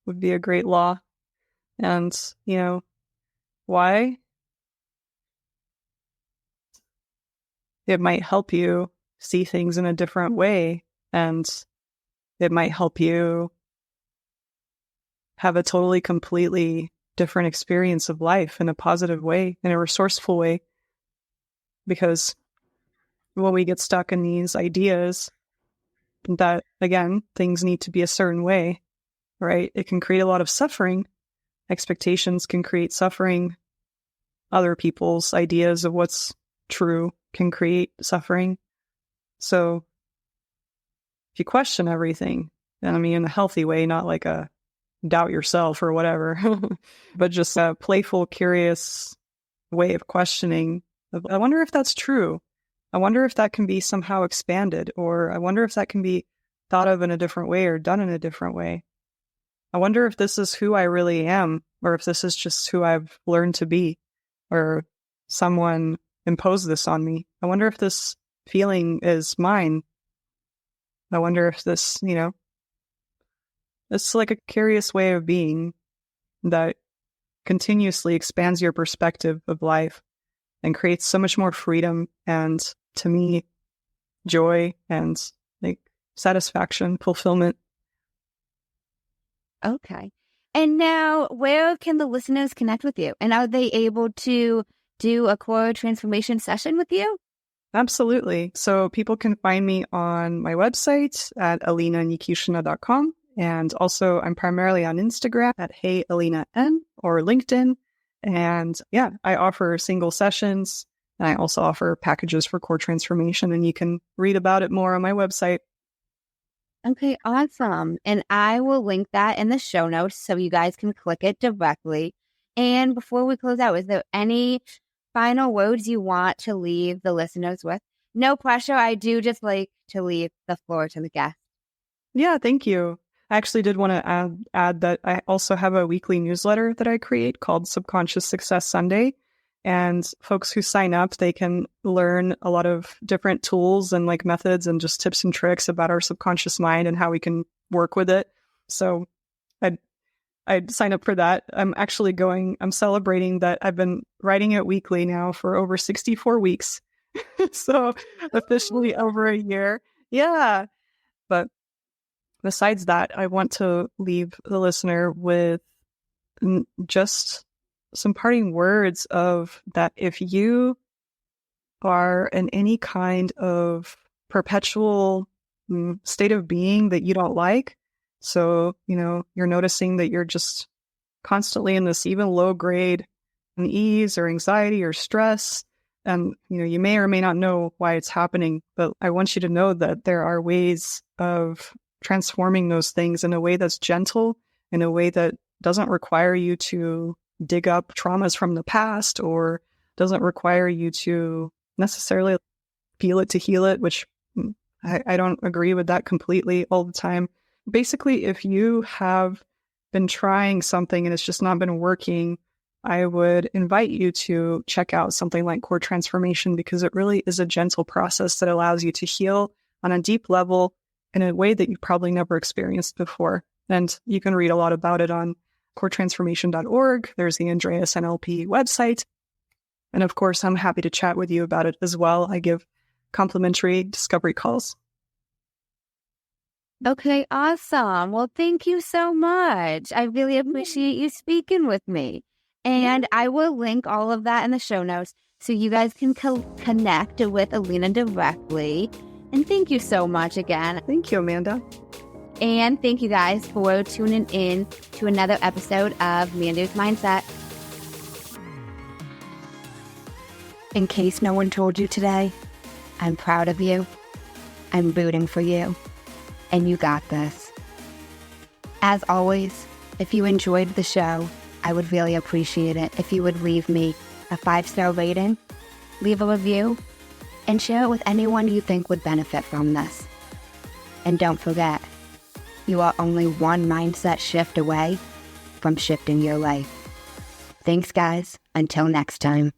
would be a great law. And, you know, why? It might help you see things in a different way, and it might help you have a totally, completely different experience of life in a positive way, in a resourceful way. Because when we get stuck in these ideas that, again, things need to be a certain way, right? It can create a lot of suffering. Expectations can create suffering. Other people's ideas of what's true can create suffering. So if you question everything, and I mean in a healthy way, not like a doubt yourself or whatever, but just a playful, curious way of questioning. I wonder if that's true. I wonder if that can be somehow expanded, or I wonder if that can be thought of in a different way or done in a different way. I wonder if this is who I really am, or if this is just who I've learned to be, or someone imposed this on me. I wonder if this feeling is mine. I wonder if this, you know, it's like a curious way of being that continuously expands your perspective of life and creates so much more freedom and, to me, joy and like satisfaction, fulfillment. Okay. And now, where can the listeners connect with you? And are they able to do a core transformation session with you? Absolutely. So people can find me on my website at alinanikishina.com. And also, I'm primarily on Instagram at HeyAlinaN or LinkedIn. And yeah, I offer single sessions. And I also offer packages for core transformation. And you can read about it more on my website. Okay, awesome. And I will link that in the show notes so you guys can click it directly. And before we close out, is there any final words you want to leave the listeners with? No pressure. I do just like to leave the floor to the guest. Yeah, thank you. I actually did want to add that I also have a weekly newsletter that I create called Subconscious Success Sunday. And folks who sign up, they can learn a lot of different tools and like methods and just tips and tricks about our subconscious mind and how we can work with it. So I'd sign up for that. I'm celebrating that I've been writing it weekly now for over 64 weeks. So officially over a year. Yeah. But besides that, I want to leave the listener with just some parting words of that if you are in any kind of perpetual state of being that you don't like, so, you're noticing that you're just constantly in this even low grade unease or anxiety or stress, and, you may or may not know why it's happening, but I want you to know that there are ways of transforming those things in a way that's gentle, in a way that doesn't require you to dig up traumas from the past or doesn't require you to necessarily feel it to heal it, which I don't agree with that completely all the time. Basically, if you have been trying something and it's just not been working, I would invite you to check out something like Core Transformation, because it really is a gentle process that allows you to heal on a deep level in a way that you've probably never experienced before. And you can read a lot about it on coretransformation.org. There's the Andreas NLP website. And of course, I'm happy to chat with you about it as well. I give complimentary discovery calls. Okay, awesome. Well, thank you so much. I really appreciate you speaking with me. And I will link all of that in the show notes so you guys can connect with Alina directly. And thank you so much again. Thank you, Amanda. And thank you guys for tuning in to another episode of Mandu's Mindset. In case no one told you today, I'm proud of you. I'm rooting for you. And you got this. As always, if you enjoyed the show, I would really appreciate it if you would leave me a 5-star rating, leave a review, and share it with anyone you think would benefit from this. And don't forget, you are only one mindset shift away from shifting your life. Thanks, guys. Until next time.